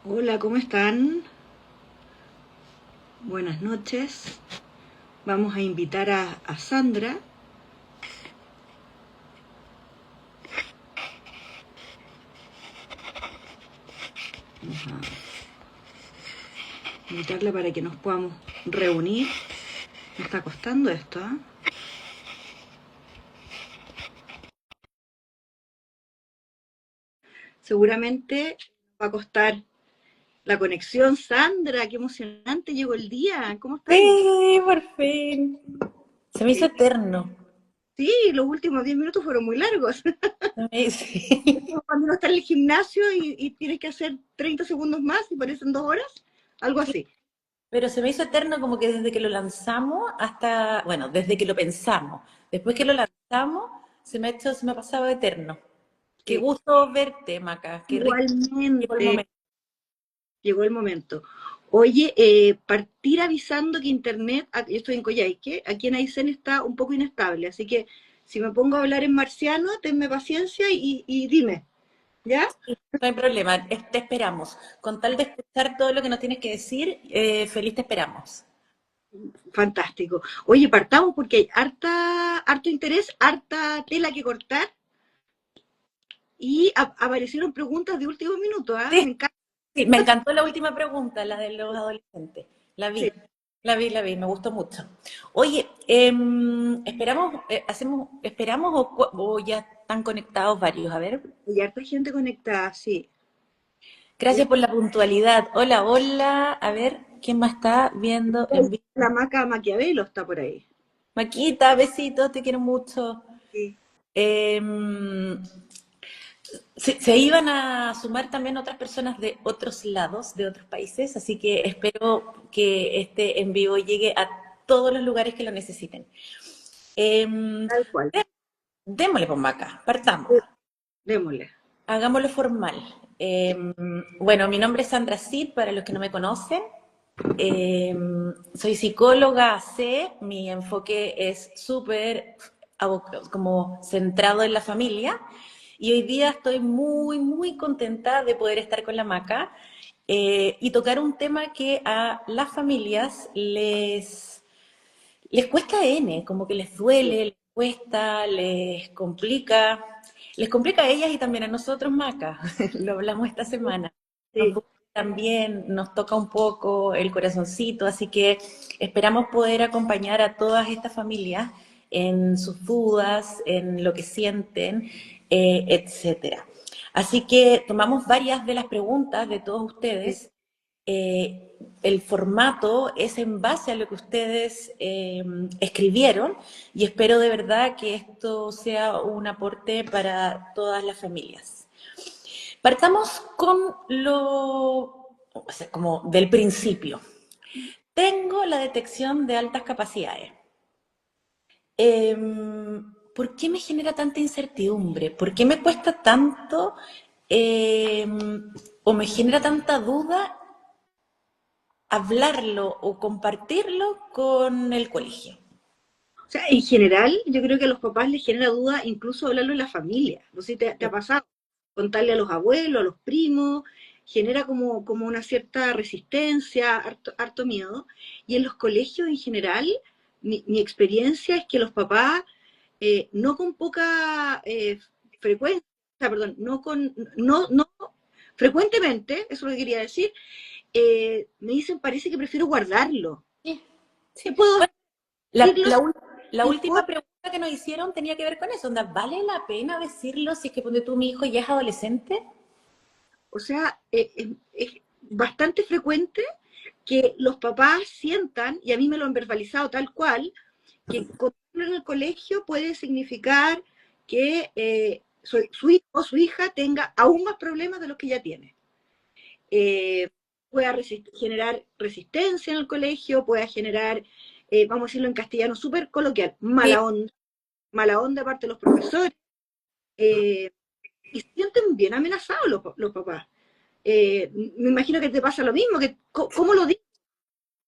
Hola, ¿cómo están? Buenas noches. Vamos a invitar a Sandra. Vamos a invitarla para que nos podamos reunir. Me está costando esto, ¿eh? Seguramente va a costar la conexión. Sandra, qué emocionante llegó el día. ¿Cómo estáis? Sí, por fin. Se me hizo Sí, eterno. sí, los últimos 10 minutos fueron muy largos. Es Sí. como cuando uno está en el gimnasio y tienes que hacer 30 segundos más y parecen 2 horas. Algo así. Pero se me hizo eterno como que desde que lo lanzamos hasta, bueno, desde que lo pensamos. Después que lo lanzamos, se me ha pasado eterno. Qué Sí. gusto verte, Maca. Qué rico. Llegó el Igualmente. momento. Llegó el momento. Oye, partir avisando que Internet, yo estoy en Coyhaique, aquí en Aysén está un poco inestable, así que si me pongo a hablar en marciano, tenme paciencia y dime, ¿ya? No hay problema, te esperamos. Con tal de escuchar todo lo que nos tienes que decir, feliz te esperamos. Fantástico. Oye, partamos porque hay harto interés, harta tela que cortar y aparecieron preguntas de último minuto, ¿ah? Sí, Me encanta. sí, me encantó la última pregunta, la de los adolescentes. La Sí. vi, me gustó mucho. Oye, esperamos, esperamos o ya están conectados varios. A ver, Hay harta gente conectada, sí. Hay gracias por la puntualidad. Hola, hola. A ver, ¿quién más está viendo en vivo? la Maca Maquiavelo está por ahí. Maquita, besitos, te quiero mucho. Sí. Em, se iban a sumar también otras personas de otros lados, de otros países, así que espero que este en vivo llegue a todos los lugares que lo necesiten. Em, Tal cual. Démosle por acá, partamos, Démosle. hagámoslo formal. Bueno, mi nombre es Sandra Cid, para los que no me conocen. Soy psicóloga C, mi enfoque es súper como centrado en la familia y hoy día estoy muy, muy contenta de poder estar con la Maca y tocar un tema que a las familias les cuesta N, como que les duele, les cuesta, les complica a ellas y también a nosotros, Maca, lo hablamos esta semana. Nos Sí. duele también, nos toca un poco el corazoncito, así que esperamos poder acompañar a todas estas familias en sus dudas, en lo que sienten, etcétera. Así que tomamos varias de las preguntas de todos Sí. ustedes el formato es en base a lo que ustedes escribieron y espero de verdad que esto sea un aporte para todas las familias. Partamos con o sea, como del principio. Tengo la detección de altas capacidades. ¿Por qué me genera tanta incertidumbre? ¿Por qué me cuesta tanto o me genera tanta duda hablarlo o compartirlo con el colegio? O sea, en general, yo creo que a los papás les genera duda incluso hablarlo en la familia. No sé si te ha pasado. Contarle a los abuelos, a los primos, genera como una cierta resistencia, harto miedo. Y en los colegios en general, mi experiencia es que los papás, no con poca frecuencia, o sea, perdón, no frecuentemente, eso es lo que quería decir, me dicen, parece que prefiero guardarlo. Sí, ¿Qué sí. puedo Bueno, la, decirlo? la ul- la última pregunta que nos hicieron tenía que ver con eso. Onda, ¿vale la pena decirlo si es que ponte tú mi hijo ya es adolescente? O sea, es bastante frecuente que los papás sientan, y a mí me lo han verbalizado tal cual, que contarlo en el colegio puede significar que su hijo o su hija tenga aún más problemas de los que ya tiene. Eh, pueda generar resistencia en el colegio, pueda generar, vamos a decirlo en castellano súper coloquial, Sí. mala onda de parte de los profesores, eh, y se sienten bien amenazados los papás. Me imagino que te pasa lo mismo, que ¿cómo lo digo?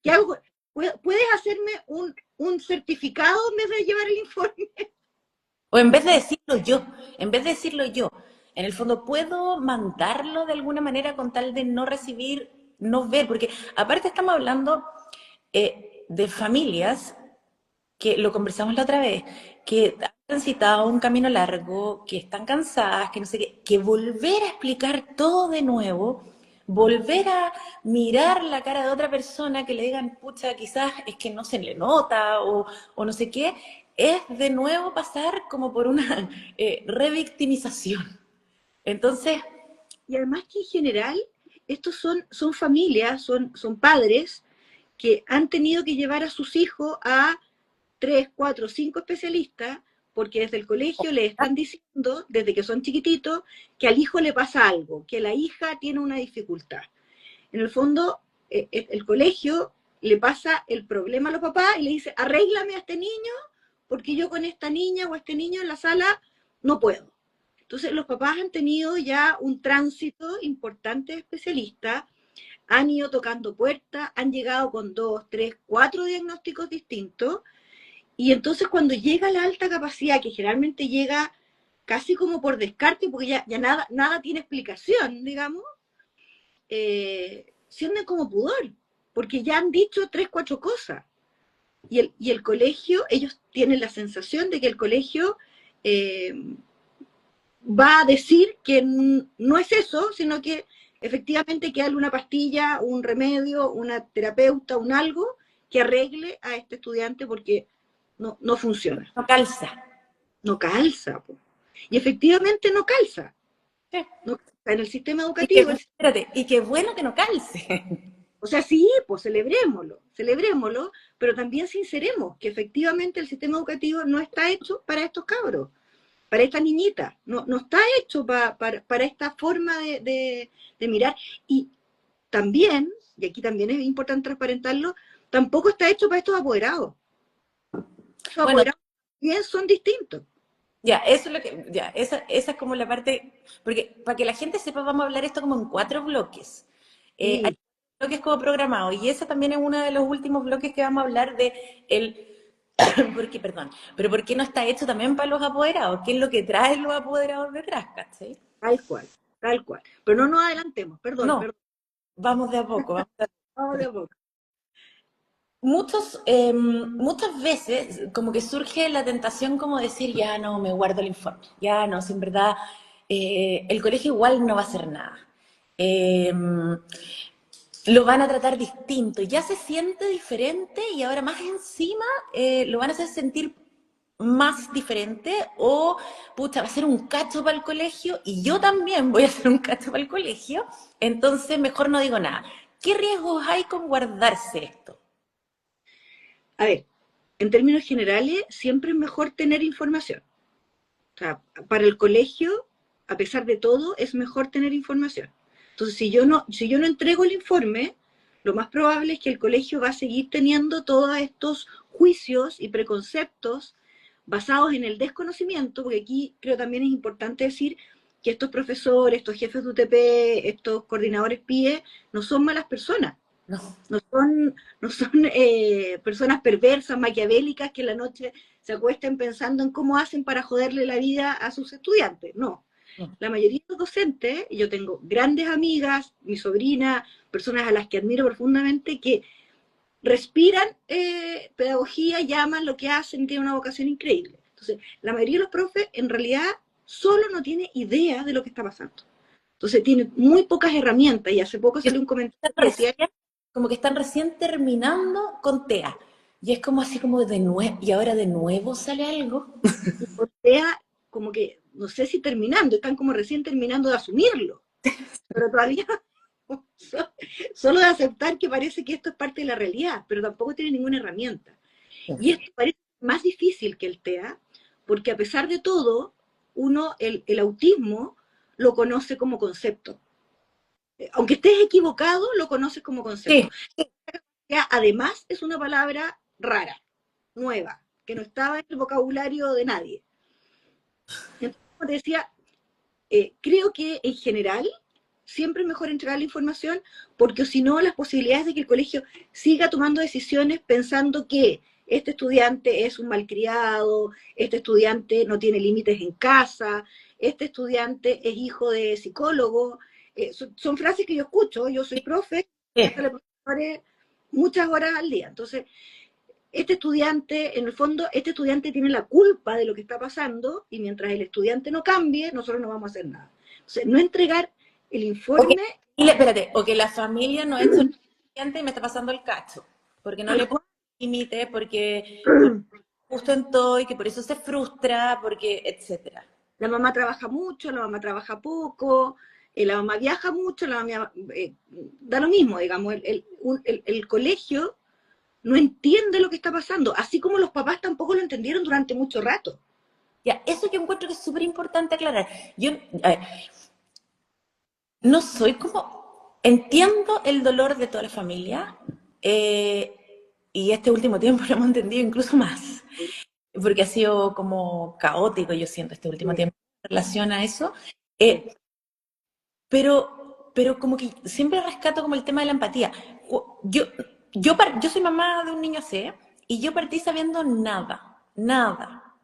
¿Qué hago? ¿Puedes hacerme un certificado en vez de llevar el informe? O en vez de decirlo yo, en vez de decirlo yo. En el fondo, ¿puedo mandarlo de alguna manera con tal de no recibir, no ver? Porque aparte estamos hablando de familias que lo conversamos la otra vez, que han transitado un camino largo, que están cansadas, que no sé qué, que volver a explicar todo de nuevo, volver a mirar la cara de otra persona que le digan, pucha, quizás es que no se le nota o no sé qué, es de nuevo pasar como por una revictimización. Entonces, Y además que en general, estos son familias, son padres que han tenido que llevar a sus hijos a 3, 4, 5 especialistas, porque desde el colegio le están diciendo, desde que son chiquititos, que al hijo le pasa algo, que la hija tiene una dificultad. En el fondo, el colegio le pasa el problema a los papás y le dice, arréglame a este niño, porque yo con esta niña o este niño en la sala no puedo. Entonces, los papás han tenido ya un tránsito importante de especialistas, han ido tocando puertas, han llegado con 2, 3, 4 diagnósticos distintos, y entonces cuando llega la alta capacidad, que generalmente llega casi como por descarte, porque ya nada tiene explicación, digamos, sienten como pudor, porque ya han dicho 3, 4 cosas. Y el colegio, ellos tienen la sensación de que el colegio eh, va a decir que no es eso, sino que efectivamente hay que darle una pastilla, un remedio, una terapeuta, un algo que arregle a este estudiante porque no funciona. no calza. No calza. Po. Y efectivamente no calza. Sí. No calza. En el sistema Y que, educativo, espérate, y qué bueno que no calce. o sea, sí, pues celebrémoslo, pero también sinceremos que efectivamente el sistema educativo no está hecho para estos cabros, para esta niñita, no está hecho para esta forma de mirar. Y también, y aquí también es importante transparentarlo, tampoco está hecho para estos apoderados. Estos Bueno, apoderados también son distintos. ya, eso es lo que, ya, esa es como la parte, porque para que la gente sepa, vamos a hablar esto como en 4 bloques. Hay Sí, bloques como programados, y ese también es uno de los últimos bloques que vamos a hablar de porque, perdón, pero ¿por qué no está hecho también para los apoderados? ¿Qué es lo que traen los apoderados detrás, cachai? tal cual, tal cual. Pero no nos adelantemos, perdón, No, perdón. vamos de a poco, vamos de a Vamos de poco. a poco. Muchas veces como que surge la tentación como decir, ya no, me guardo el informe, ya no, si en verdad el colegio igual no va a hacer nada. Eh, lo van a tratar distinto, ya se siente diferente y ahora más encima lo van a hacer sentir más diferente o, pucha, va a ser un cacho para el colegio y yo también voy a ser un cacho para el colegio, entonces mejor no digo nada. ¿Qué riesgos hay con guardarse esto? A ver, en términos generales, siempre es mejor tener información. O sea, para el colegio, a pesar de todo, es mejor tener información. Entonces, si yo no entrego el informe, lo más probable es que el colegio va a seguir teniendo todos estos juicios y preconceptos basados en el desconocimiento, porque aquí creo también es importante decir que estos profesores, estos jefes de UTP, estos coordinadores PIE, no son malas personas. No. No son personas perversas, maquiavélicas, que en la noche se acuesten pensando en cómo hacen para joderle la vida a sus estudiantes. No. No. La mayoría de los docentes, y yo tengo grandes amigas, mi sobrina, personas a las que admiro profundamente, que respiran pedagogía, llaman lo que hacen, tienen una vocación increíble. Entonces, la mayoría de los profes en realidad solo no tiene idea de lo que está pasando. Entonces, tienen muy pocas herramientas, y hace poco salió un comentario que decía, Como que están recién terminando con TEA. Y es como así como de nuevo, y ahora de nuevo sale algo. o sea, como que, no sé si terminando, están como recién terminando de asumirlo, pero todavía solo de aceptar que parece que esto es parte de la realidad, pero tampoco tiene ninguna herramienta. Y esto parece más difícil que el TEA, porque a pesar de todo, uno, el autismo, lo conoce como concepto. Aunque estés equivocado, lo conoces como concepto. Sí, Además, es una palabra rara, nueva, que no estaba en el vocabulario de nadie. Entonces, como te decía, creo que en general siempre es mejor entregar la información, porque si no, las posibilidades de que el colegio siga tomando decisiones pensando que este estudiante es un malcriado, este estudiante no tiene límites en casa, este estudiante es hijo de psicólogo. Son frases que yo escucho, yo soy profe, Sí. profesores muchas horas al día. Entonces, este estudiante, en el fondo, este estudiante tiene la culpa de lo que está pasando y mientras el estudiante no cambie, nosotros no vamos a hacer nada. Entonces, no entregar el O que, informe espérate, o que la familia no ha hecho lo suficiente y me está pasando el cacho, porque no tal le pone cual. límite, porque justo en todo y que por eso se frustra, porque, etcétera. La mamá trabaja mucho, la mamá trabaja poco, la mamá viaja mucho, la mamá da lo mismo, digamos, el colegio no entiende lo que está pasando, así como los papás tampoco lo entendieron durante mucho rato. Ya, eso yo encuentro que es súper importante aclarar. Yo, a ver, no soy como, entiendo el dolor de toda la familia, y este último tiempo lo hemos entendido incluso más, porque ha sido como caótico, yo siento, este último Sí, tiempo en relación a eso. sí. Eh, pero como que siempre rescato como el tema de la empatía. Yo, yo soy mamá de un niño C y yo partí sabiendo nada, nada.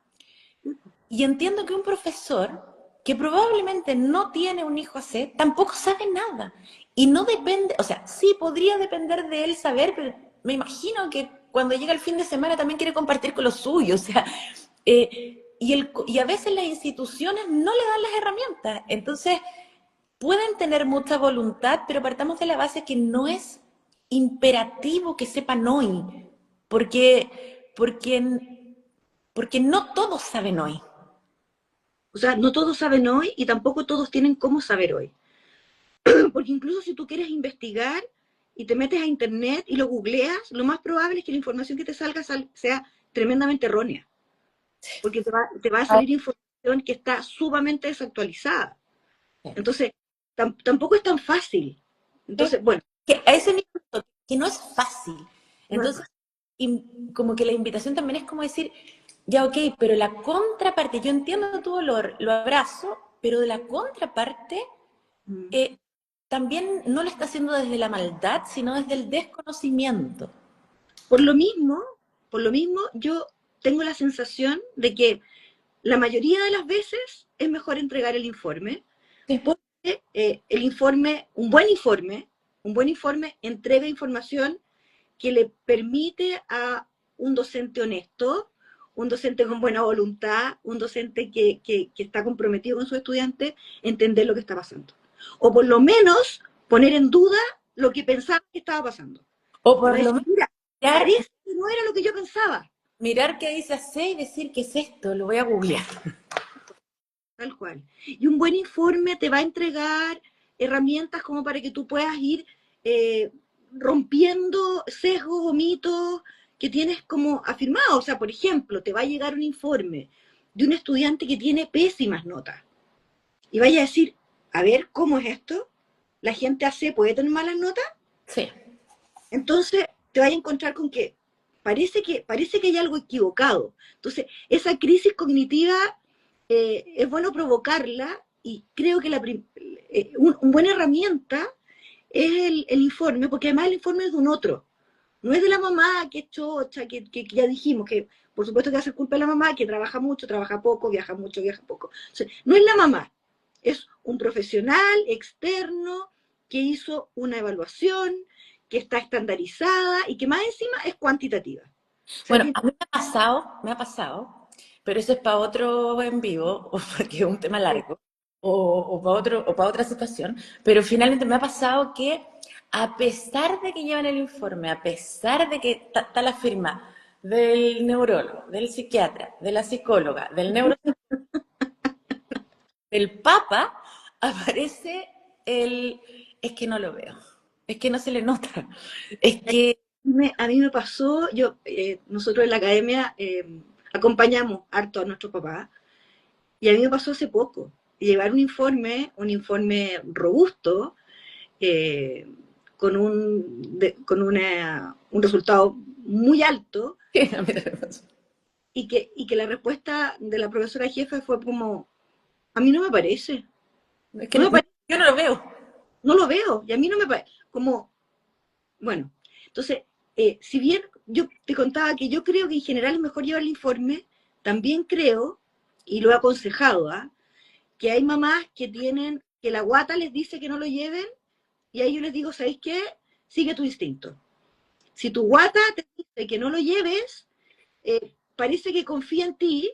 Y entiendo que un profesor que probablemente no tiene un hijo C tampoco sabe nada. Y no depende, o sea, sí podría depender de él saber, pero me imagino que cuando llega el fin de semana también quiere compartir con los suyos. O sea, y a veces las instituciones no le dan las herramientas. Entonces, pueden tener mucha voluntad, pero partamos de la base que no es imperativo que sepan hoy, porque, porque no todos saben hoy. O sea, no todos saben hoy y tampoco todos tienen cómo saber hoy. Porque incluso si tú quieres investigar y te metes a internet y lo googleas, lo más probable es que la información que te salga sea tremendamente errónea. Porque te va a salir información que está sumamente desactualizada. Entonces, tampoco es tan fácil. Entonces, bueno, Que a ese nivel, que no es fácil. no es Entonces, fácil. como que la invitación también es como decir, ya ok, pero la contraparte, yo entiendo tu dolor, lo abrazo, pero de la contraparte, Mm. eh, también no lo está haciendo desde la maldad, sino desde el desconocimiento. Por lo mismo, por lo mismo, yo tengo la sensación de que la mayoría de las veces es mejor entregar el informe, Sí. porque el informe, un buen informe entrega información que le permite a un docente honesto, un docente con buena voluntad, un docente que está comprometido con su estudiante, entender lo que está pasando. O por lo menos poner en duda lo que pensaba que estaba pasando. O Te por va a lo decir, menos mira, mirar, parece que no era lo que yo pensaba. mirar qué dice C y decir qué es esto, lo voy a googlear. Tal cual. Y un buen informe te va a entregar herramientas como para que tú puedas ir eh, rompiendo sesgos o mitos que tienes como afirmados. O sea, por ejemplo, te va a llegar un informe de un estudiante que tiene pésimas notas. Y vaya a decir, a ver, ¿cómo es esto? ¿La gente hace, puede tener malas notas? Sí. Entonces te vas a encontrar con que parece que hay algo equivocado. Entonces, esa crisis cognitiva es bueno provocarla y creo que una buena herramienta es el informe, porque además el informe es de un otro. No es de la mamá que es chocha, que ya dijimos que por supuesto que hace culpa de la mamá, que trabaja mucho, trabaja poco, viaja mucho, viaja poco. O sea, no es la mamá, es un profesional externo que hizo una evaluación, que está estandarizada y que más encima es cuantitativa. O sea, Bueno, a mí me ha pasado, pero eso es para otro en vivo, o porque es un tema largo, o para otro, o para otra situación, pero finalmente me ha pasado que a pesar de que llevan el informe, a pesar de que está la firma del neurólogo, del psiquiatra, de la psicóloga, del del papa, aparece el, es que no lo veo, es que no se le nota, es que, a mí me pasó, nosotros en la academia acompañamos harto a nuestros papás, y a mí me pasó hace poco, llevar un informe robusto, eh, un resultado muy alto, a mí también me pasó. y que la respuesta de la profesora jefe fue como, a mí no me parece, Es que no me parece, yo no lo veo. no lo veo, y a mí no me parece, como, bueno, entonces, si bien yo te contaba que yo creo que en general es mejor llevar el informe, también creo, y lo he aconsejado, ¿ah? que hay mamás que tienen, que la guata les dice que no lo lleven, y ahí yo les digo, ¿sabéis qué? Sigue tu instinto. Si tu guata te dice que no lo lleves, parece que confía en ti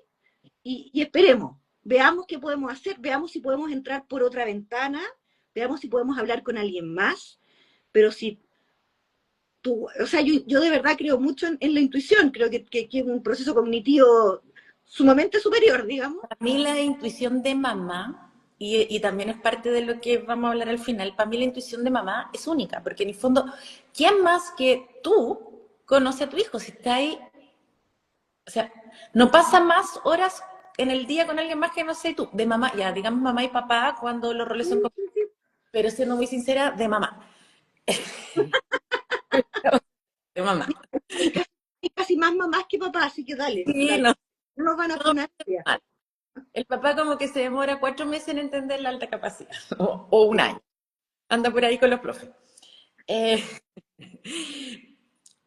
y esperemos, veamos qué podemos hacer, veamos si podemos entrar por otra ventana, veamos si podemos hablar con alguien más, pero si tú, o sea, yo de verdad creo mucho en la intuición, creo que es un proceso cognitivo sumamente superior, digamos. Para mí la intuición de mamá, y también es parte de lo que vamos a hablar al final, para mí la intuición de mamá es única, porque en el fondo, ¿quién más que tú conoce a tu hijo? Si está ahí, o sea, no pasa más horas en el día con alguien más que no sé tú, de mamá, ya digamos mamá y papá cuando los roles son, pero siendo muy sincera, de mamá, de mamá. Hay casi más mamás que papás, así que dale, Sí, dale. no, No nos van a no, funar ya. el papá como que se demora 4 meses en entender la alta capacidad, o un año, anda por ahí con los profes. Eh,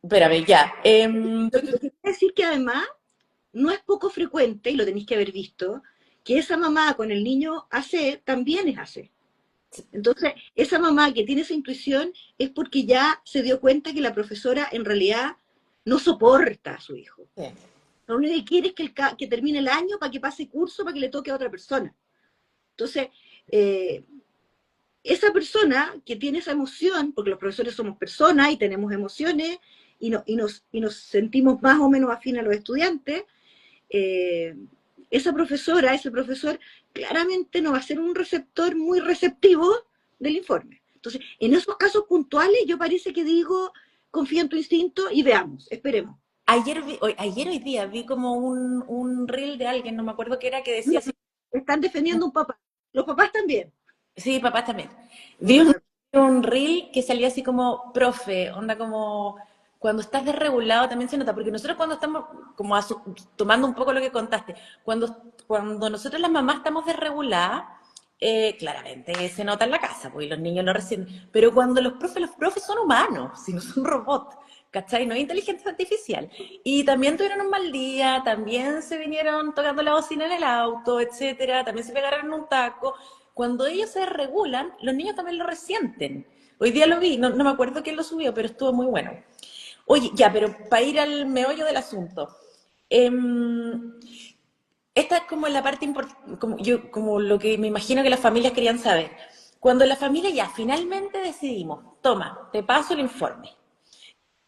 Espérame, ya. Lo que quiere decir que además no es poco frecuente, y lo tenéis que haber visto, que esa mamá con el niño AC también es AC. Entonces, esa mamá que tiene esa intuición es porque ya se dio cuenta que la profesora en realidad no soporta a su hijo. Lo único que quiere es que termine el año para que pase curso, para que le toque a otra persona. Entonces, eh, esa persona que tiene esa emoción, porque los profesores somos personas y tenemos emociones y nos sentimos más o menos afín a los estudiantes, eh, esa profesora, ese profesor, claramente no va a ser un receptor muy receptivo del informe. Entonces, en esos casos puntuales, yo parece que digo, confía en tu instinto y veamos, esperemos. Ayer hoy día vi como un reel de alguien, no me acuerdo qué era, que decía así, Están defendiendo a un papá. Los papás también. sí, papá también. Los Vi papás un, también. un reel que salía así como, profe, onda como, cuando estás desregulado también se nota, porque nosotros cuando estamos, como tomando un poco lo que contaste, cuando nosotros las mamás estamos desreguladas, claramente se nota en la casa, porque los niños lo reciben, pero cuando los profes son humanos, si no son robots, ¿cachai? No hay inteligencia artificial. Y también tuvieron un mal día, también se vinieron tocando la bocina en el auto, etcétera, también se pegaron un taco. Cuando ellos se regulan, los niños también lo resienten. Hoy día lo vi, no me acuerdo quién lo subió, pero estuvo muy bueno. Oye, ya, pero para ir al meollo del asunto. Esta es como la parte importante, como lo que me imagino que las familias querían saber. Cuando la familia ya finalmente decidimos, toma, te paso el informe.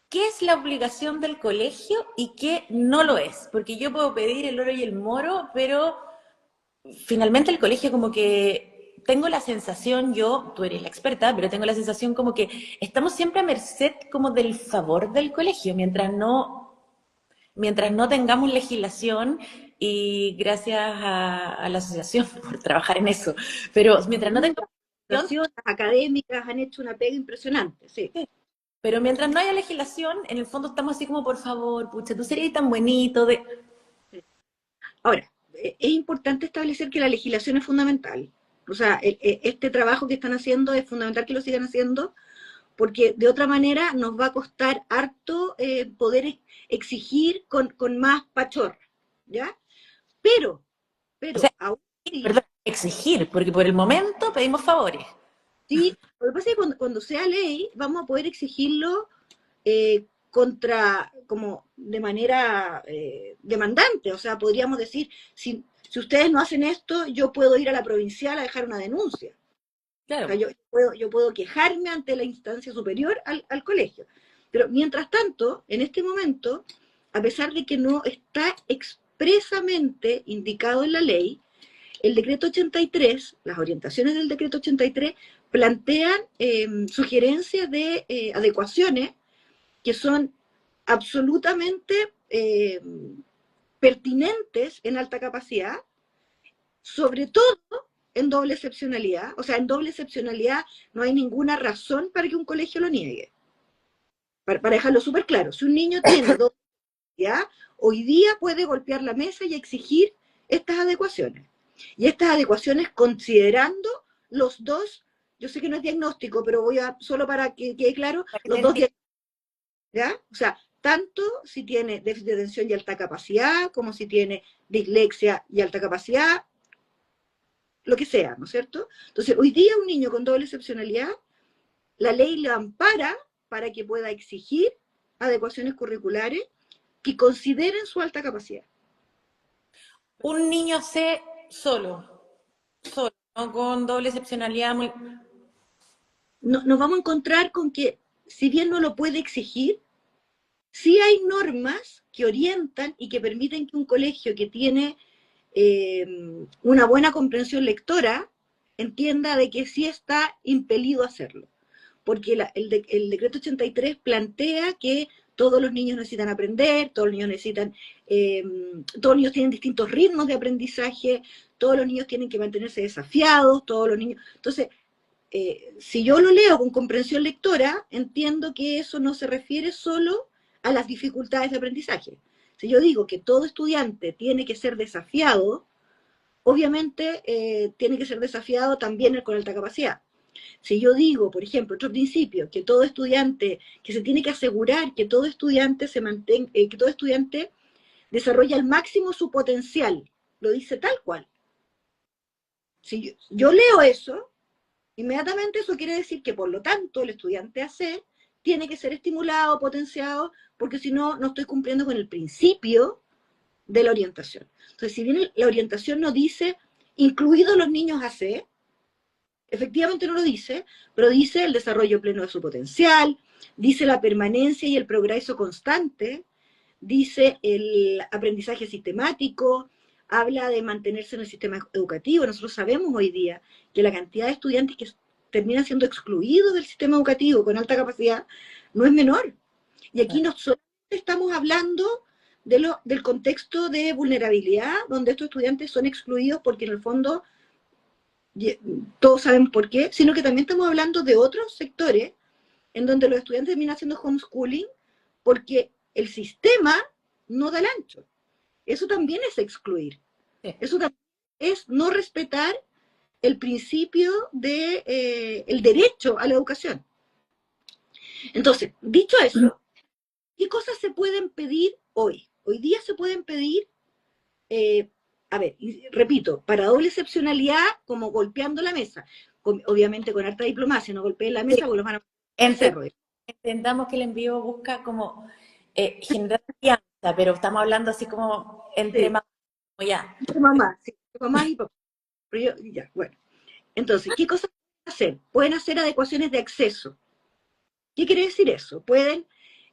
¿Qué es la obligación del colegio y qué no lo es? Porque yo puedo pedir el oro y el moro, pero finalmente el colegio como que tengo la sensación, tú eres la experta, pero tengo la sensación como que estamos siempre a merced como del favor del colegio, mientras no tengamos legislación y gracias a la asociación por trabajar en eso, pero mientras no tengamos Las legislación, organizaciones académicas han hecho una pega impresionante, sí. pero mientras no haya legislación, en el fondo estamos así como, por favor, pucha, tú serías tan bonito de... Ahora, es importante establecer que la legislación es fundamental. O sea, este trabajo que están haciendo es fundamental que lo sigan haciendo, porque de otra manera nos va a costar harto poder exigir con más pachorra, ¿ya? Pero, O sea, aún así, perdón, exigir, porque por el momento pedimos favores. sí, lo que pasa es que cuando sea ley vamos a poder exigirlo como de manera demandante, o sea, podríamos decir, si ustedes no hacen esto, yo puedo ir a la provincial a dejar una denuncia. O sea, Claro. yo puedo quejarme ante la instancia superior al colegio. Pero mientras tanto, en este momento, a pesar de que no está expresamente indicado en la ley, el decreto 83, las orientaciones del decreto 83, plantean sugerencias de adecuaciones que son absolutamente pertinentes en alta capacidad, sobre todo en doble excepcionalidad. O sea, en doble excepcionalidad no hay ninguna razón para que un colegio lo niegue. Para dejarlo súper claro, si un niño tiene doble excepcionalidad, hoy día puede golpear la mesa y exigir estas adecuaciones. Y estas adecuaciones considerando los dos, yo sé que no es diagnóstico, pero solo para que quede claro, los dos diagnósticos, ¿ya? O sea, tanto si tiene déficit de atención y alta capacidad, como si tiene dislexia y alta capacidad, lo que sea, ¿no es cierto? Entonces, hoy día un niño con doble excepcionalidad, la ley le ampara para que pueda exigir adecuaciones curriculares que consideren su alta capacidad. Un niño C solo, no con doble excepcionalidad. Nos vamos a encontrar con que, si bien no lo puede exigir, sí hay normas que orientan y que permiten que un colegio que tiene una buena comprensión lectora entienda de que sí está impelido a hacerlo. Porque el decreto 83 plantea que todos los niños necesitan aprender, todos los niños necesitan, todos los niños tienen distintos ritmos de aprendizaje, todos los niños tienen que mantenerse desafiados, todos los niños. Entonces, si yo lo leo con comprensión lectora, entiendo que eso no se refiere solo a las dificultades de aprendizaje. Si yo digo que todo estudiante tiene que ser desafiado, obviamente tiene que ser desafiado también con alta capacidad. Si yo digo, por ejemplo, otro principio, que todo estudiante, que se tiene que asegurar que todo estudiante se mantenga, que todo estudiante desarrolla al máximo su potencial, lo dice tal cual. Si yo leo eso, inmediatamente eso quiere decir que, por lo tanto, el estudiante AC tiene que ser estimulado, potenciado, porque si no, no estoy cumpliendo con el principio de la orientación. Entonces, si bien la orientación no dice, incluidos los niños AC, efectivamente no lo dice, pero dice el desarrollo pleno de su potencial, dice la permanencia y el progreso constante, dice el aprendizaje sistemático, habla de mantenerse en el sistema educativo. Nosotros sabemos hoy día que la cantidad de estudiantes que terminan siendo excluidos del sistema educativo con alta capacidad no es menor. Y aquí no solamente estamos hablando del contexto de vulnerabilidad, donde estos estudiantes son excluidos porque en el fondo todos sabemos por qué, sino que también estamos hablando de otros sectores en donde los estudiantes terminan haciendo homeschooling porque el sistema no da el ancho. Eso también es excluir. Eso también es no respetar el principio de el derecho a la educación. Entonces, dicho eso, ¿qué cosas se pueden pedir hoy? Hoy día se pueden pedir, a ver, repito, para doble excepcionalidad, como golpeando la mesa, obviamente con harta diplomacia, no golpeen la mesa porque los van a hacer. Entendamos que el envío busca como generar confianza, pero estamos hablando así como entre mamás, ya. Entre mamás, sí, mamás y papás. Pero yo, ya, bueno. Entonces, ¿qué cosas pueden hacer? Pueden hacer adecuaciones de acceso. ¿Qué quiere decir eso?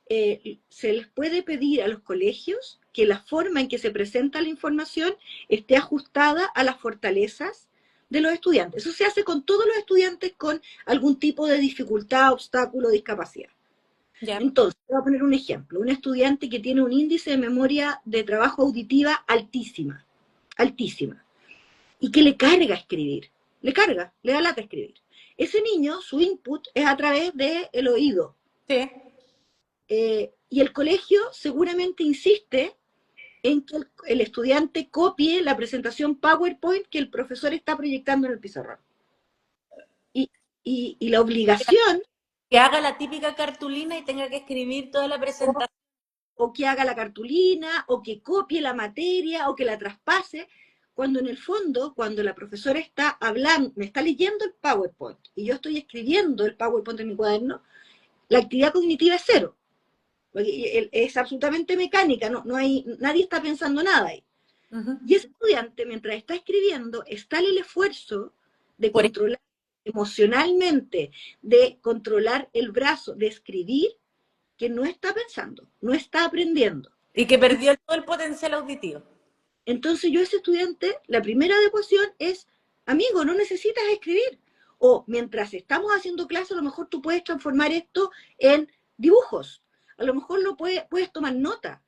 Se les puede pedir a los colegios que la forma en que se presenta la información esté ajustada a las fortalezas de los estudiantes. Eso se hace con todos los estudiantes con algún tipo de dificultad, obstáculo, discapacidad. Ya. Entonces, voy a poner un ejemplo. Un estudiante que tiene un índice de memoria de trabajo auditiva altísima, altísima, y que le carga escribir, le da lata escribir. Ese niño, su input es a través del oído. Sí. Y el colegio seguramente insiste en que el estudiante copie la presentación PowerPoint que el profesor está proyectando en el pizarrón. Y la obligación... Que haga la típica cartulina y tenga que escribir toda la presentación. O que haga la cartulina, o que copie la materia, o que la traspase, cuando en el fondo, cuando la profesora está hablando, me está leyendo el PowerPoint, y yo estoy escribiendo el PowerPoint en mi cuaderno, la actividad cognitiva es cero. Es absolutamente mecánica, nadie está pensando nada ahí. Y ese estudiante, mientras está escribiendo, está en el esfuerzo de controlar emocionalmente, de controlar el brazo, de escribir, que no está pensando, no está aprendiendo. Y que perdió todo el potencial auditivo. Entonces yo a ese estudiante, la primera adecuación es, amigo, no necesitas escribir. O mientras estamos haciendo clase, a lo mejor tú puedes transformar esto en dibujos. A lo mejor puedes tomar nota.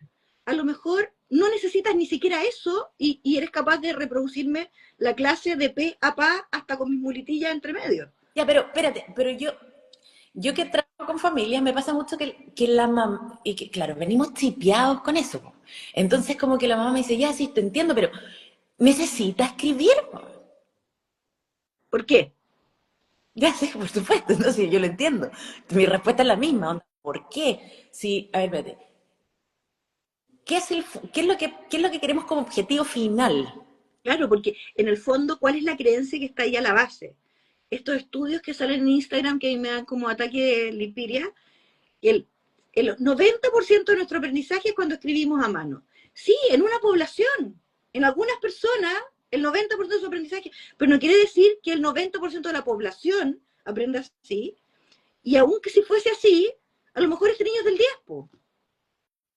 A lo mejor no necesitas ni siquiera eso y eres capaz de reproducirme la clase de pe a pa hasta con mis muletillas entre medio. Ya, pero espérate, pero yo que trabajo con familias, me pasa mucho que la mamá, y que claro, venimos chipeados con eso. Entonces como que la mamá me dice, ya sí, te entiendo, pero necesita escribir. ¿Por qué? Ya sé, por supuesto, entonces yo lo entiendo. Mi respuesta es la misma, ¿por qué? Sí, a ver, espérate. ¿Qué es lo que queremos como objetivo final? Claro, porque en el fondo, ¿cuál es la creencia que está ahí a la base? Estos estudios que salen en Instagram que me dan como ataque de lipiria, que el 90% de nuestro aprendizaje es cuando escribimos a mano. Sí, en una población, en algunas personas, el 90% de su aprendizaje, pero no quiere decir que el 90% de la población aprenda así, y aunque si fuese así, a lo mejor este niño es del 10.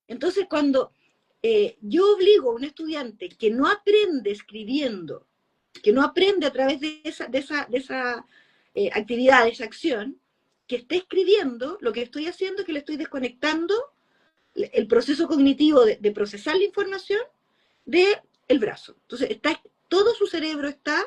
Entonces, cuando yo obligo a un estudiante que no aprende escribiendo, que no aprende a través de esa actividad, de esa acción, que esté escribiendo, lo que estoy haciendo es que le estoy desconectando el proceso cognitivo de procesar la información del brazo. Entonces, todo su cerebro está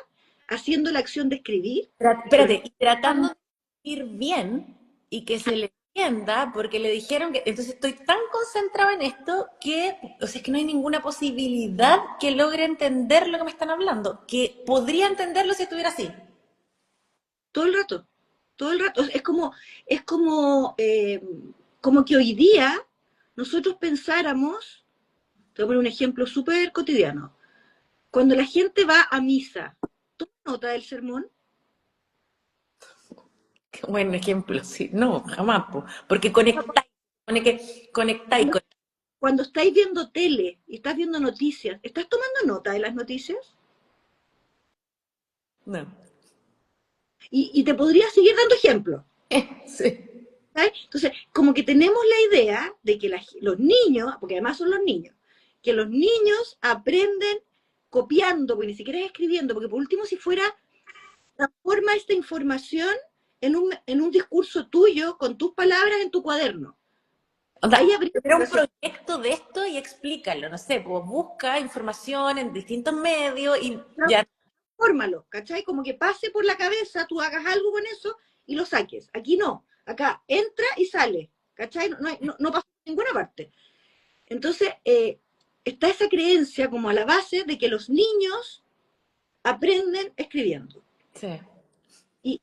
haciendo la acción de escribir. Espérate, y tratando de ir bien y que se le entienda, porque le dijeron que, entonces estoy tan concentrada en esto que, o sea, es que no hay ninguna posibilidad que logre entender lo que me están hablando, que podría entenderlo si estuviera así. Todo el rato, todo el rato. Es como que hoy día nosotros pensáramos, te voy a poner un ejemplo súper cotidiano, cuando la gente va a misa, ¿toma nota del sermón? Qué buen ejemplo, sí. No, jamás, po. Porque conectáis, pone que conectáis Cuando, con... cuando estáis viendo tele y estás viendo noticias, ¿estás tomando nota de las noticias? No. Y te podría seguir dando ejemplos. Sí. ¿Sabes? Entonces, como que tenemos la idea de que los niños, porque además son los niños, que los niños aprenden copiando, porque ni siquiera es escribiendo, porque por último, si fuera, transforma esta información en un discurso tuyo, con tus palabras en tu cuaderno. Onda, Ahí habría era que un hacer, proyecto de esto y explícalo, no sé, pues busca información en distintos medios y ya. transfórmalo, ¿cachai? Como que pase por la cabeza, tú hagas algo con eso y lo saques. Aquí no, acá entra y sale, ¿cachai? No pasa en ninguna parte. Entonces, está esa creencia como a la base de que los niños aprenden escribiendo. Sí. Y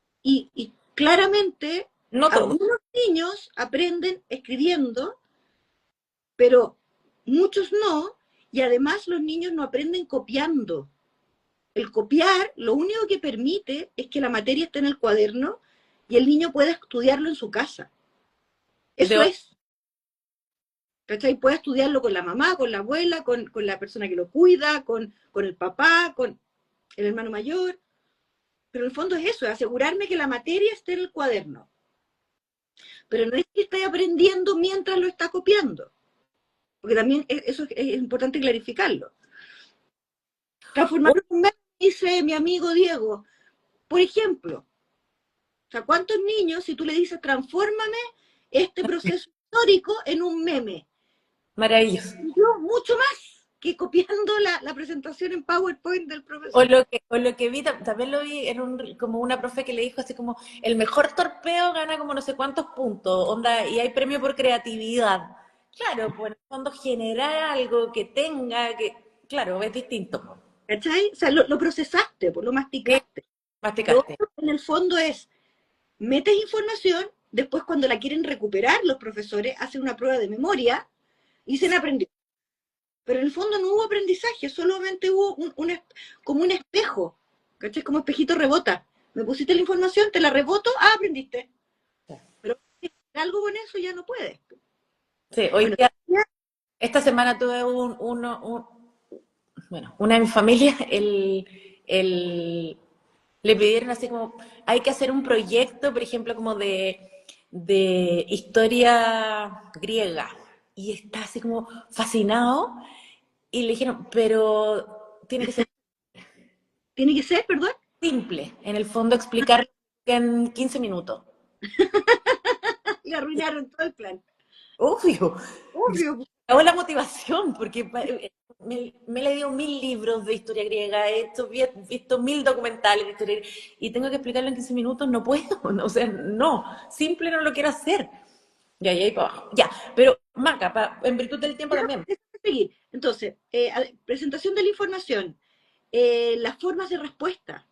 claramente No todo. algunos niños aprenden escribiendo, pero muchos no, y además los niños no aprenden copiando. El copiar lo único que permite es que la materia esté en el cuaderno y el niño pueda estudiarlo en su casa. Eso De es. ¿Cachai? Puede estudiarlo con la mamá, con la abuela, con la persona que lo cuida, con el papá, con el hermano mayor. Pero en el fondo es eso, es asegurarme que la materia esté en el cuaderno. Pero no es que esté aprendiendo mientras lo está copiando. Porque también eso es importante clarificarlo. Transformarlo en un meme, dice mi amigo Diego. Por ejemplo, o sea, ¿cuántos niños, si tú le dices, transfórmame este proceso histórico en un meme? maravilloso. Yo, mucho más que copiando la presentación en PowerPoint del O profesor. lo que vi, también lo vi en como una profe que le dijo así como, el mejor torpeo gana como no sé cuántos puntos, onda, y hay premio por creatividad. Claro, pues en el fondo generar algo que tenga, que, claro, es distinto, po. ¿Cachai? O sea, lo procesaste, pues, lo Sí, masticaste. Lo masticaste. otro, en el fondo, es, metes información, después cuando la quieren recuperar, los profesores hacen una prueba de memoria y dicen aprendió. Pero en el fondo no hubo aprendizaje, solamente hubo como un espejo, ¿cachai? Como espejito rebota. Me pusiste la información, te la reboto, aprendiste. Pero algo con eso ya no puedes. Sí, hoy Bueno, día, ya, esta semana tuve bueno, una de mis familias, le pidieron así como, hay que hacer un proyecto, por ejemplo, como de historia griega. Y está así como fascinado. Y le dijeron, pero tiene que ser tiene que ser, perdón, simple, en el fondo explicar en 15 minutos. y arruinaron todo el plan. Obvio. Obvio. Acabó la motivación, porque me he leído 1000 libros de historia griega, visto 1000 documentales de historia griega, y tengo que explicarlo en 15 minutos, no puedo, no, o sea, no, simple no lo quiero hacer. Ya, y ahí para abajo. Ya, pero Maca, en virtud del tiempo también. Déjame seguir. Entonces, presentación de la información, las formas de respuesta.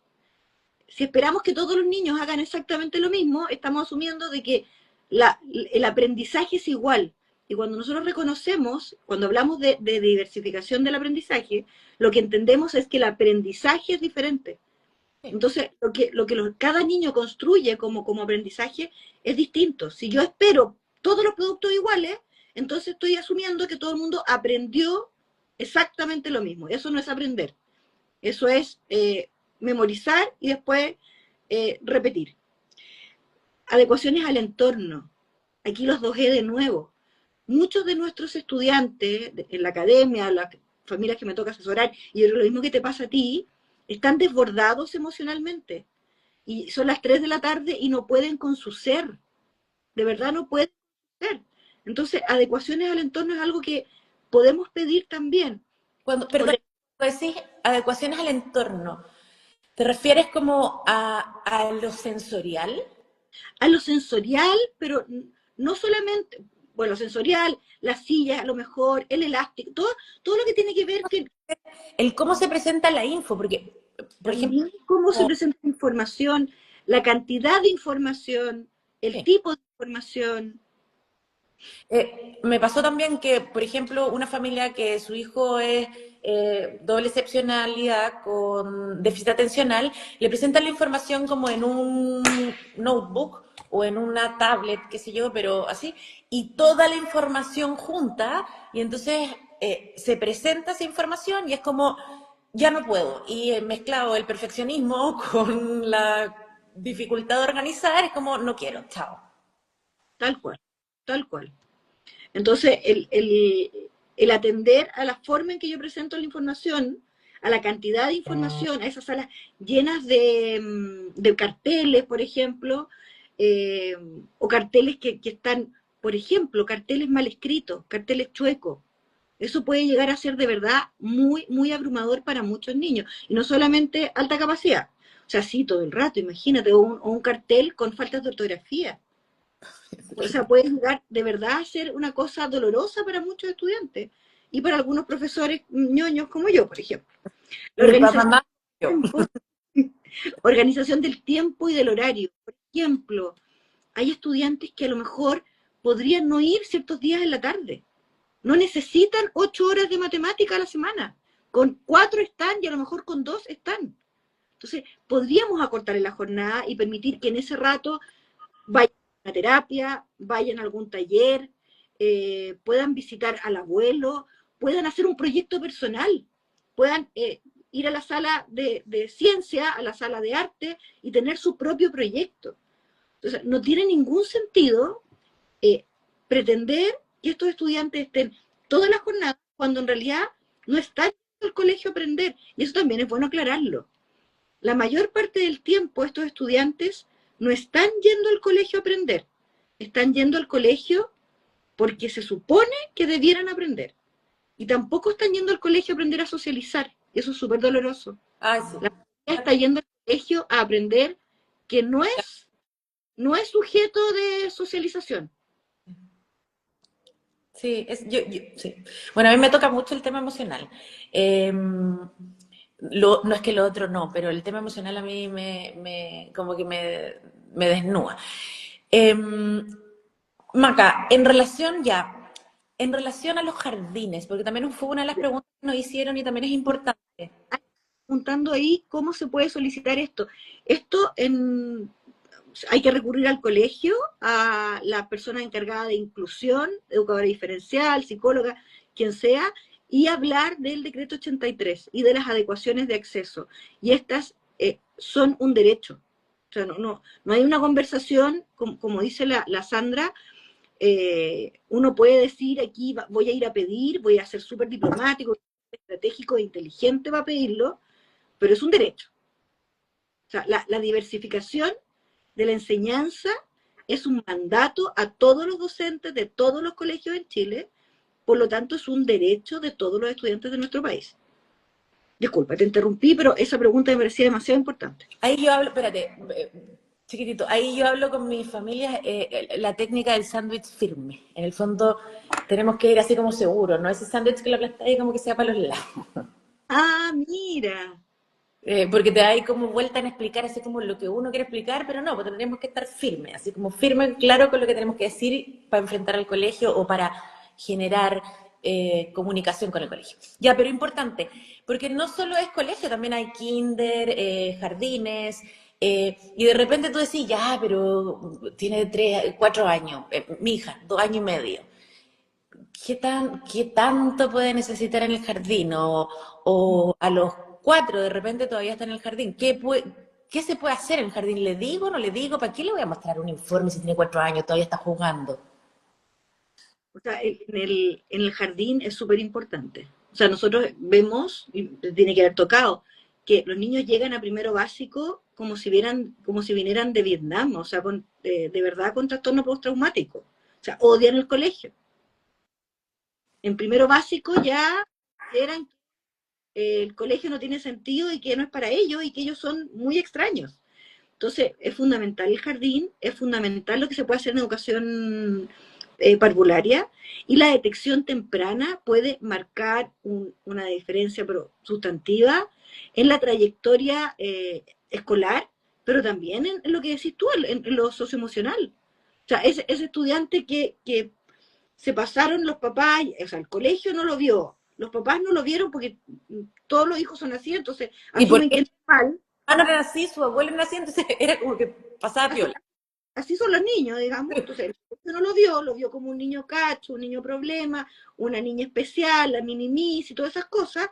Si esperamos que todos los niños hagan exactamente lo mismo, estamos asumiendo de que el aprendizaje es igual. Y cuando nosotros reconocemos, cuando hablamos de diversificación del aprendizaje, lo que entendemos es que el aprendizaje es diferente. Entonces, cada niño construye como aprendizaje es distinto. Si yo espero todos los productos iguales, entonces estoy asumiendo que todo el mundo aprendió exactamente lo mismo. Eso no es aprender. Eso es memorizar y después repetir. Adecuaciones al entorno. Aquí los 2E de nuevo. Muchos de nuestros estudiantes en la academia, las familias que me toca asesorar, y lo mismo que te pasa a ti, están desbordados emocionalmente. Y son las 3 de la tarde y no pueden con su ser. De verdad no pueden con su ser. Entonces, adecuaciones al entorno es algo que podemos pedir también. Perdón, cuando decís adecuaciones al entorno, ¿te refieres como a lo sensorial? A lo sensorial, pero no solamente, bueno, sensorial, las sillas, a lo mejor, el elástico, todo lo que tiene que ver que El cómo se presenta la info, porque, por ejemplo, cómo se presenta la información, la cantidad de información, el sí. tipo de información. Me pasó también que, por ejemplo, una familia que su hijo es doble excepcionalidad con déficit atencional, le presentan la información como en un notebook o en una tablet, qué sé yo, pero así, y toda la información junta, y entonces se presenta esa información y es como, ya no puedo. Y mezclado el perfeccionismo con la dificultad de organizar, es como, no quiero, chao. Tal cual, tal cual. Entonces, el atender a la forma en que yo presento la información, a la cantidad de información, a esas salas llenas de carteles, por ejemplo, eh, o carteles que están, por ejemplo, carteles mal escritos, carteles chuecos. Eso puede llegar a ser de verdad muy, muy abrumador para muchos niños. Y no solamente alta capacidad. O sea, sí, todo el rato, imagínate, o un cartel con faltas de ortografía. O sea, puede llegar de verdad a ser una cosa dolorosa para muchos estudiantes y para algunos profesores ñoños como yo, por ejemplo. La Mi papá, organización mamá, del yo. tiempo, organización del tiempo y del horario. Por ejemplo, hay estudiantes que a lo mejor podrían no ir ciertos días en la tarde. No necesitan 8 horas de matemática a la semana. Con 4 están y a lo mejor con 2 están. Entonces, podríamos acortar en la jornada y permitir que en ese rato vayan a una terapia, vayan a algún taller, puedan visitar al abuelo, puedan hacer un proyecto personal, puedan ir a la sala de ciencia, a la sala de arte y tener su propio proyecto. Entonces, no tiene ningún sentido eh, pretender que estos estudiantes estén todas las jornadas cuando en realidad no están en el colegio a aprender. Y eso también es bueno aclararlo. La mayor parte del tiempo estos estudiantes no están yendo al colegio a aprender, están yendo al colegio porque se supone que debieran aprender. Y tampoco están yendo al colegio a aprender a socializar. Y eso es súper doloroso. Ay, sí. La mayoría está yendo al colegio a aprender que no es sujeto de socialización. Sí, sí. Bueno, a mí me toca mucho el tema emocional. No es que lo otro no, pero el tema emocional a mí como que me desnuda. Em, Maca, en relación a los jardines, porque también fue una de las preguntas que nos hicieron y también es importante. Preguntando ahí cómo se puede solicitar esto. Esto hay que recurrir al colegio, a la persona encargada de inclusión, educadora diferencial, psicóloga, quien sea, y hablar del decreto 83 y de las adecuaciones de acceso. Y estas son un derecho. O sea, no hay una conversación, como dice la Sandra, uno puede decir aquí voy a ir a pedir, voy a ser súper diplomático, estratégico e inteligente para pedirlo, pero es un derecho. O sea, la diversificación de la enseñanza es un mandato a todos los docentes de todos los colegios en Chile, por lo tanto es un derecho de todos los estudiantes de nuestro país. Disculpa, te interrumpí, pero esa pregunta me parecía demasiado importante. Ahí yo hablo, espérate, chiquitito, ahí yo hablo con mi familia la técnica del sándwich firme. En el fondo tenemos que ir así como seguro, no ese sándwich que lo aplastáis como que sea para los lados. Ah, mira. Porque te da ahí como vuelta en explicar así como lo que uno quiere explicar, pero no, pues tenemos que estar firmes, así como firme, claro con lo que tenemos que decir para enfrentar al colegio o para generar comunicación con el colegio. Ya, pero importante, porque no solo es colegio, también hay kinder, jardines, y de repente tú decís, ya, pero tiene 4 años, mi hija, 2 años y medio. ¿Qué tanto puede necesitar en el jardín? O a los 4 de repente todavía está en el jardín. ¿Qué se puede hacer en el jardín? ¿Le digo, no le digo? ¿Para qué le voy a mostrar un informe si tiene 4 años, todavía está jugando? O sea, en el jardín es súper importante. O sea, nosotros vemos, y tiene que haber tocado, que los niños llegan a primero básico como si vinieran de Vietnam, o sea, de verdad con trastorno postraumático. O sea, odian el colegio. En primero básico ya eran el colegio no tiene sentido y que no es para ellos y que ellos son muy extraños. Entonces, es fundamental el jardín, es fundamental lo que se puede hacer en educación parvularia y la detección temprana puede marcar una diferencia pero sustantiva en la trayectoria escolar, pero también en lo que decís tú, en lo socioemocional. O sea, ese estudiante que se pasaron los papás, o sea, el colegio no lo vio, los papás no lo vieron porque todos los hijos son así, entonces ¿Y por asumen que qué es normal. no era así, su abuelo era así, entonces era como que pasaba Así, piola? así son los niños, digamos. Entonces, el colegio no lo vio como un niño cacho, un niño problema, una niña especial, la mini miss y todas esas cosas,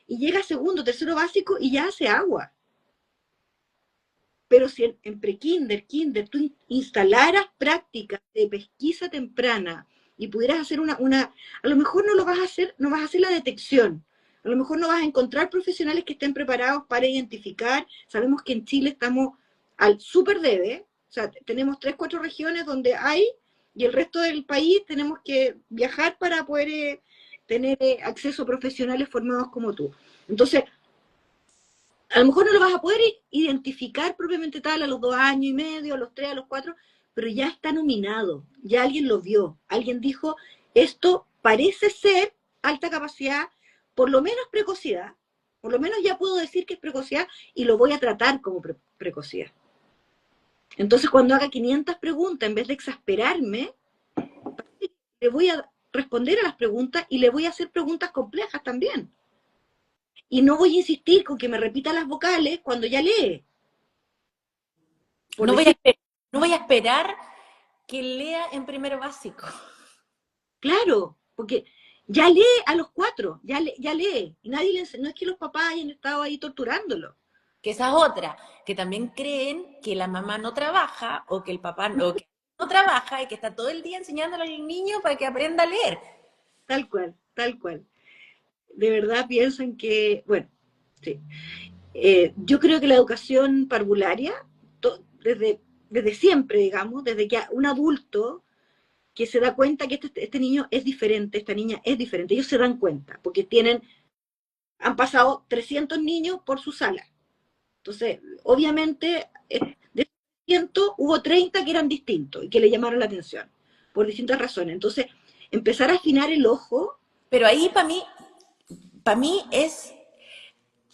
y llega a segundo, tercero básico y ya hace agua. Pero si en pre-kinder, kinder, tú instalaras prácticas de pesquisa temprana y pudieras hacer a lo mejor no lo vas a hacer, no vas a hacer la detección, a lo mejor no vas a encontrar profesionales que estén preparados para identificar, sabemos que en Chile estamos al súper debe, o sea, tenemos 3, 4 regiones donde hay, y el resto del país tenemos que viajar para poder tener acceso a profesionales formados como tú. Entonces, a lo mejor no lo vas a poder identificar propiamente tal a los 2 años y medio, a los 3, a los 4, pero ya está nominado, ya alguien lo vio, alguien dijo, esto parece ser alta capacidad, por lo menos precocidad, por lo menos ya puedo decir que es precocidad y lo voy a tratar como precocidad. Entonces cuando haga 500 preguntas, en vez de exasperarme, le voy a responder a las preguntas y le voy a hacer preguntas complejas también. Y no voy a insistir con que me repita las vocales cuando ya lee. Por No voy a, decir, esper- no voy a esperar que lea en primero básico. claro, porque ya lee a los 4, ya lee. Y nadie le no es que los papás hayan estado ahí torturándolo. Que esa es otra, que también creen que la mamá no trabaja o que el papá no trabaja y que está todo el día enseñándole al niño para que aprenda a leer. Tal cual, tal cual. De verdad piensan que, bueno, sí. Yo creo que la educación parvularia, desde siempre, digamos, desde que un adulto que se da cuenta que este niño es diferente, esta niña es diferente, ellos se dan cuenta, porque han pasado 300 niños por su sala. Entonces, obviamente, de esos 300 hubo 30 que eran distintos y que le llamaron la atención, por distintas razones. Entonces, empezar a afinar el ojo, Pero ahí para mí es,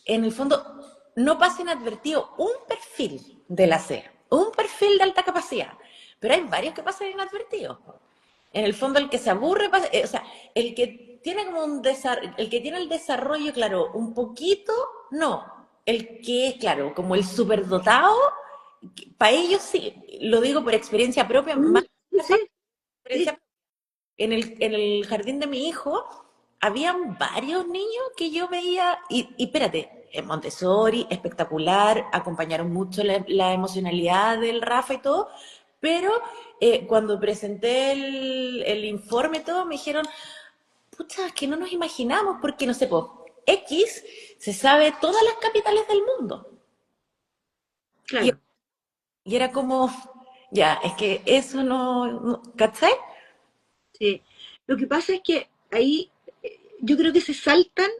en el fondo, no pasa inadvertido un perfil de la C, un perfil de alta capacidad, pero hay varios que pasan inadvertidos. En el fondo, el que se aburre, o sea, el que tiene como el que tiene el desarrollo, claro, un poquito, no. El que es, claro, como el superdotado, para ellos sí, lo digo por experiencia propia, más sí, que sí, sí, experiencia. En el jardín de mi hijo, habían varios niños que yo veía, y espérate, en Montessori, espectacular, acompañaron mucho la emocionalidad del Rafa y todo, pero cuando presenté el informe y todo, me dijeron, pucha, que no nos imaginamos, porque no sé, pues, X se sabe todas las capitales del mundo. Y, claro. y era como, ya, es que eso ¿cachai? Sí. Lo que pasa es que ahí yo creo que se saltan,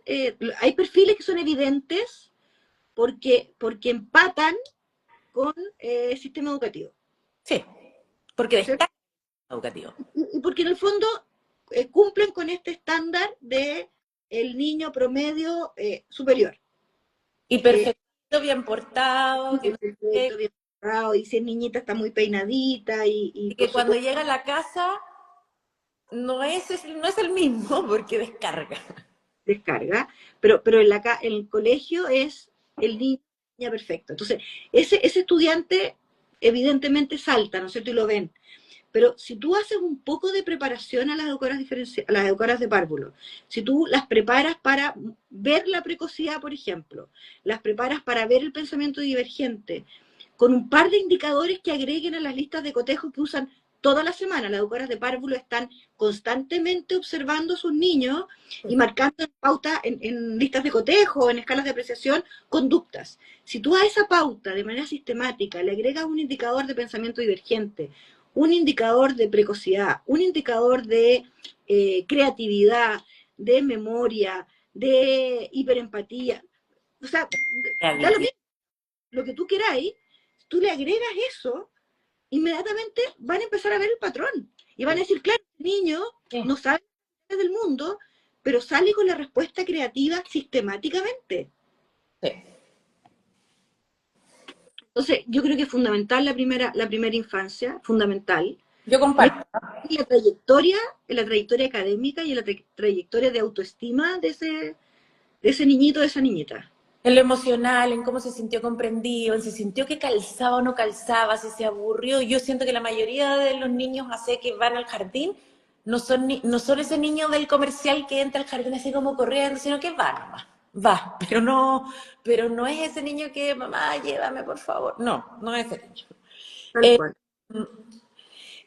hay perfiles que son evidentes porque empatan con el sistema educativo, Sí, porque ¿cierto? destaca el educativo. Y porque en el fondo cumplen con este estándar de el niño promedio superior. Y Que perfecto, bien portado, que no sé qué, perfecto, bien parado, y si es niñita está muy peinadita y y que por cuando supuesto, llega a la casa no es el mismo porque descarga. Descarga, pero en el colegio es el niño niña perfecto. Entonces, ese estudiante evidentemente salta, ¿no es cierto? Y lo ven. Pero si tú haces un poco de preparación a las a las educadoras de párvulo, si tú las preparas para ver la precocidad, por ejemplo, las preparas para ver el pensamiento divergente, con un par de indicadores que agreguen a las listas de cotejo que usan toda la semana. Las educadoras de párvulo están constantemente observando a sus niños y marcando en pauta, en listas de cotejo, en escalas de apreciación, conductas. Si tú a esa pauta de manera sistemática le agregas un indicador de pensamiento divergente, un indicador de precocidad, un indicador de creatividad, de memoria, de hiperempatía, o sea, da lo mismo, lo que tú queráis, tú le agregas eso, inmediatamente van a empezar a ver el patrón. Y van a decir, claro, el niño no sabe del mundo, pero sale con la respuesta creativa sistemáticamente. Sí. Entonces, yo creo que es fundamental la primera infancia, fundamental. Yo comparto. En la trayectoria académica y en la trayectoria de autoestima de ese niñito, de esa niñita. En lo emocional, en cómo se sintió comprendido, en si sintió que calzaba o no calzaba, si se aburrió. Yo siento que la mayoría de los niños hace que van al jardín no son ese niño del comercial que entra al jardín así como corriendo, sino que va nomás. Va, pero no es ese niño que, mamá, llévame por favor. No, no es ese niño. Tal Eh, cual.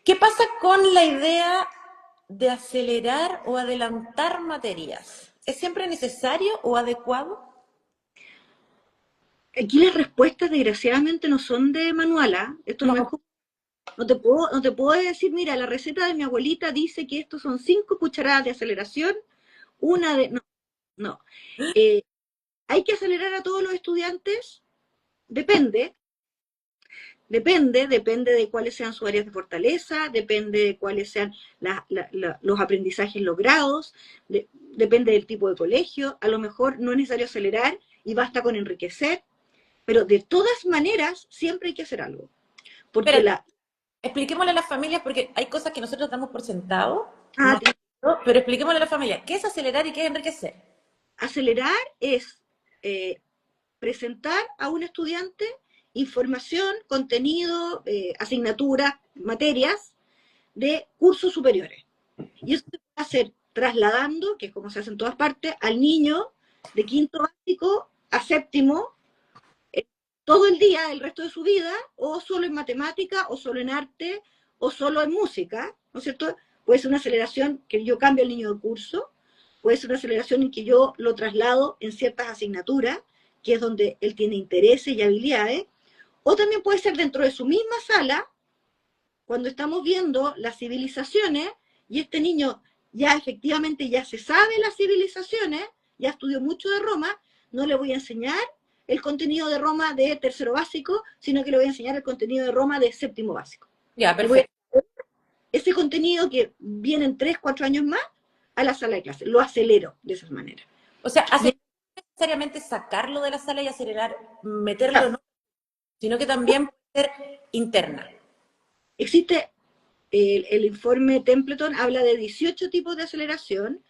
¿Qué pasa con la idea de acelerar o adelantar materias? ¿Es siempre necesario o adecuado? Aquí las respuestas, desgraciadamente, no son de manual, ¿ah? Esto no es No. como, no te puedo decir, mira, la receta de mi abuelita dice que estos son 5 cucharadas de aceleración, una de... No, no. Eh, ¿Hay que acelerar a todos los estudiantes? Depende. Depende de cuáles sean sus áreas de fortaleza, depende de cuáles sean los aprendizajes logrados, depende del tipo de colegio. A lo mejor no es necesario acelerar y basta con enriquecer, pero de todas maneras siempre hay que hacer algo. Porque Pero la... expliquémosle a las familias, porque hay cosas que nosotros damos por sentado, Ah, no, pero expliquémosle a la familia, ¿qué es acelerar y qué es enriquecer? acelerar es presentar a un estudiante información, contenido, asignaturas, materias de cursos superiores. Y eso se puede hacer trasladando, que es como se hace en todas partes, al niño de quinto básico a séptimo, todo el día, el resto de su vida, o solo en matemática, o solo en arte, o solo en música, ¿no es cierto? Puede ser una aceleración que yo cambio al niño de curso, puede ser una aceleración en que yo lo traslado en ciertas asignaturas, que es donde él tiene intereses y habilidades, o también puede ser dentro de su misma sala, cuando estamos viendo las civilizaciones, y este niño ya efectivamente ya se sabe las civilizaciones, ya estudió mucho de Roma, no le voy a enseñar el contenido de Roma de tercero básico, sino que le voy a enseñar el contenido de Roma de séptimo básico. Ya, Le voy a perfecto. ese contenido que viene en 3, 4 años más a la sala de clase. Lo acelero de esa manera. O sea, Y acelerar no es necesariamente sacarlo de la sala y acelerar, meterlo, claro, no, sino que también puede ser interna. existe el informe Templeton, habla de 18 tipos de aceleración.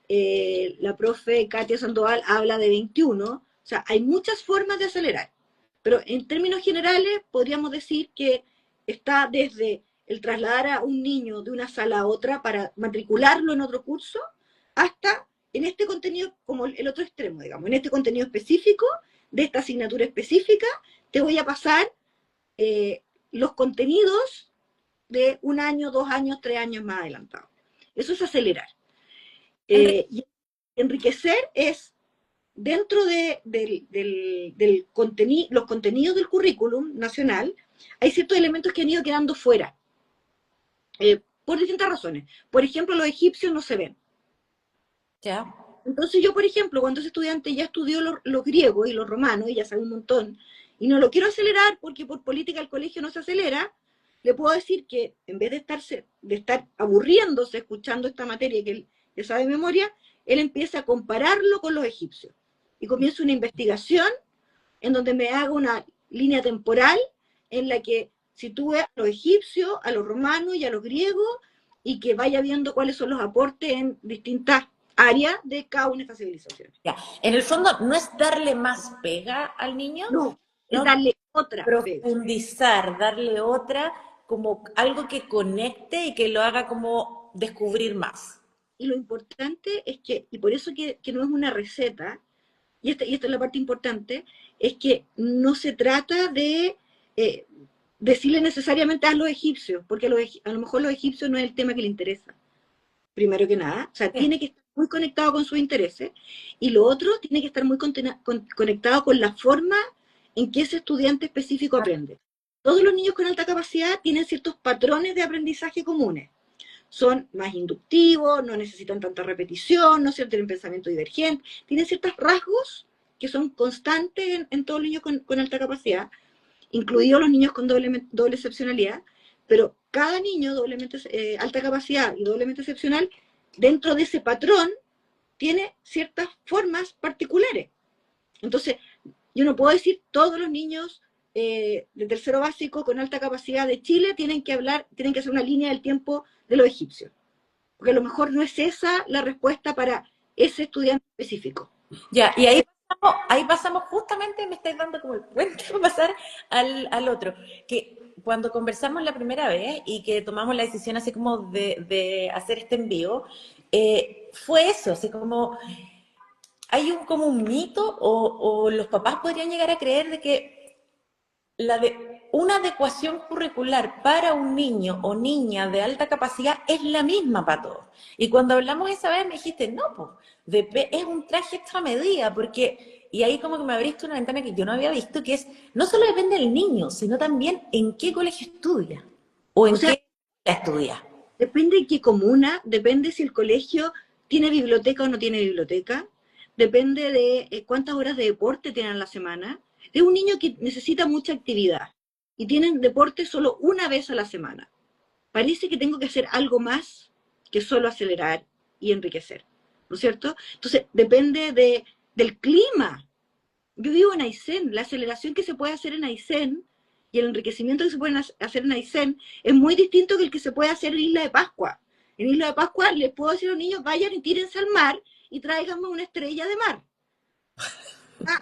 La profe Katia Sandoval habla de 21. O sea, hay muchas formas de acelerar. Pero en términos generales podríamos decir que está desde el trasladar a un niño de una sala a otra para matricularlo en otro curso, hasta en este contenido, como el otro extremo, digamos, en este contenido específico, de esta asignatura específica, te voy a pasar los contenidos de 1 año, 2 años, 3 años más adelantado. Eso es acelerar. Y enriquecer es dentro del contenido, los contenidos del currículum nacional, hay ciertos elementos que han ido quedando fuera, por distintas razones. Por ejemplo, los egipcios no se ven. Ya. Entonces yo, por ejemplo, cuando ese estudiante ya estudió los griegos y los romanos, y ya sabe un montón, y no lo quiero acelerar porque por política el colegio no se acelera, le puedo decir que en vez de estar aburriéndose escuchando esta materia que él ya sabe de memoria, él empieza a compararlo con los egipcios. Y comienza una investigación en donde me haga una línea temporal en la que sitúe a los egipcios, a los romanos y a los griegos y que vaya viendo cuáles son los aportes en distintas áreas de cada una de estas civilizaciones. Ya. En el fondo, no es darle más pega al niño, No, es no darle otra pega. profundizar, darle otra, como algo que conecte y que lo haga como descubrir más. Y lo importante es que, y por eso que no es una receta, y esta es la parte importante, es que no se trata de eh, decirle necesariamente a los egipcios, porque a lo mejor los egipcios no es el tema que le interesa, primero que nada. O sea, Sí. tiene que estar muy conectado con sus intereses, y lo otro tiene que estar muy conectado con la forma en que ese estudiante específico aprende. Todos los niños con alta capacidad tienen ciertos patrones de aprendizaje comunes. Son más inductivos, no necesitan tanta repetición, no tienen pensamiento divergente, tienen ciertos rasgos que son constantes en todos los niños con alta capacidad, incluidos los niños con doble excepcionalidad, pero cada niño doblemente alta capacidad y doblemente excepcional, dentro de ese patrón, tiene ciertas formas particulares. Entonces, yo no puedo decir todos los niños de tercero básico con alta capacidad de Chile tienen que hacer una línea del tiempo de los egipcios, porque a lo mejor no es esa la respuesta para ese estudiante específico. Ya, y ahí pasamos justamente, me estáis dando como el puente para pasar al otro, que cuando conversamos la primera vez y que tomamos la decisión así como de hacer este envío, fue eso, así como hay como un mito o los papás podrían llegar a creer de que una adecuación curricular para un niño o niña de alta capacidad es la misma para todos. Y cuando hablamos esa vez me dijiste, no, pues, es un traje extra medida, porque, y ahí como que me abriste una ventana que yo no había visto, que es, no solo depende del niño, sino también en qué colegio estudia, o O en sea, qué estudia. depende de qué comuna, depende si el colegio tiene biblioteca o no tiene biblioteca, depende de cuántas horas de deporte tienen a la semana. Es un niño que necesita mucha actividad y tienen deporte solo una vez a la semana. Parece que tengo que hacer algo más que solo acelerar y enriquecer, ¿no es cierto? Entonces, depende del clima. Yo vivo en Aysén, la aceleración que se puede hacer en Aysén y el enriquecimiento que se puede hacer en Aysén es muy distinto que el que se puede hacer en Isla de Pascua. En Isla de Pascua les puedo decir a los niños, vayan y tírense al mar y tráiganme una estrella de mar. Ah,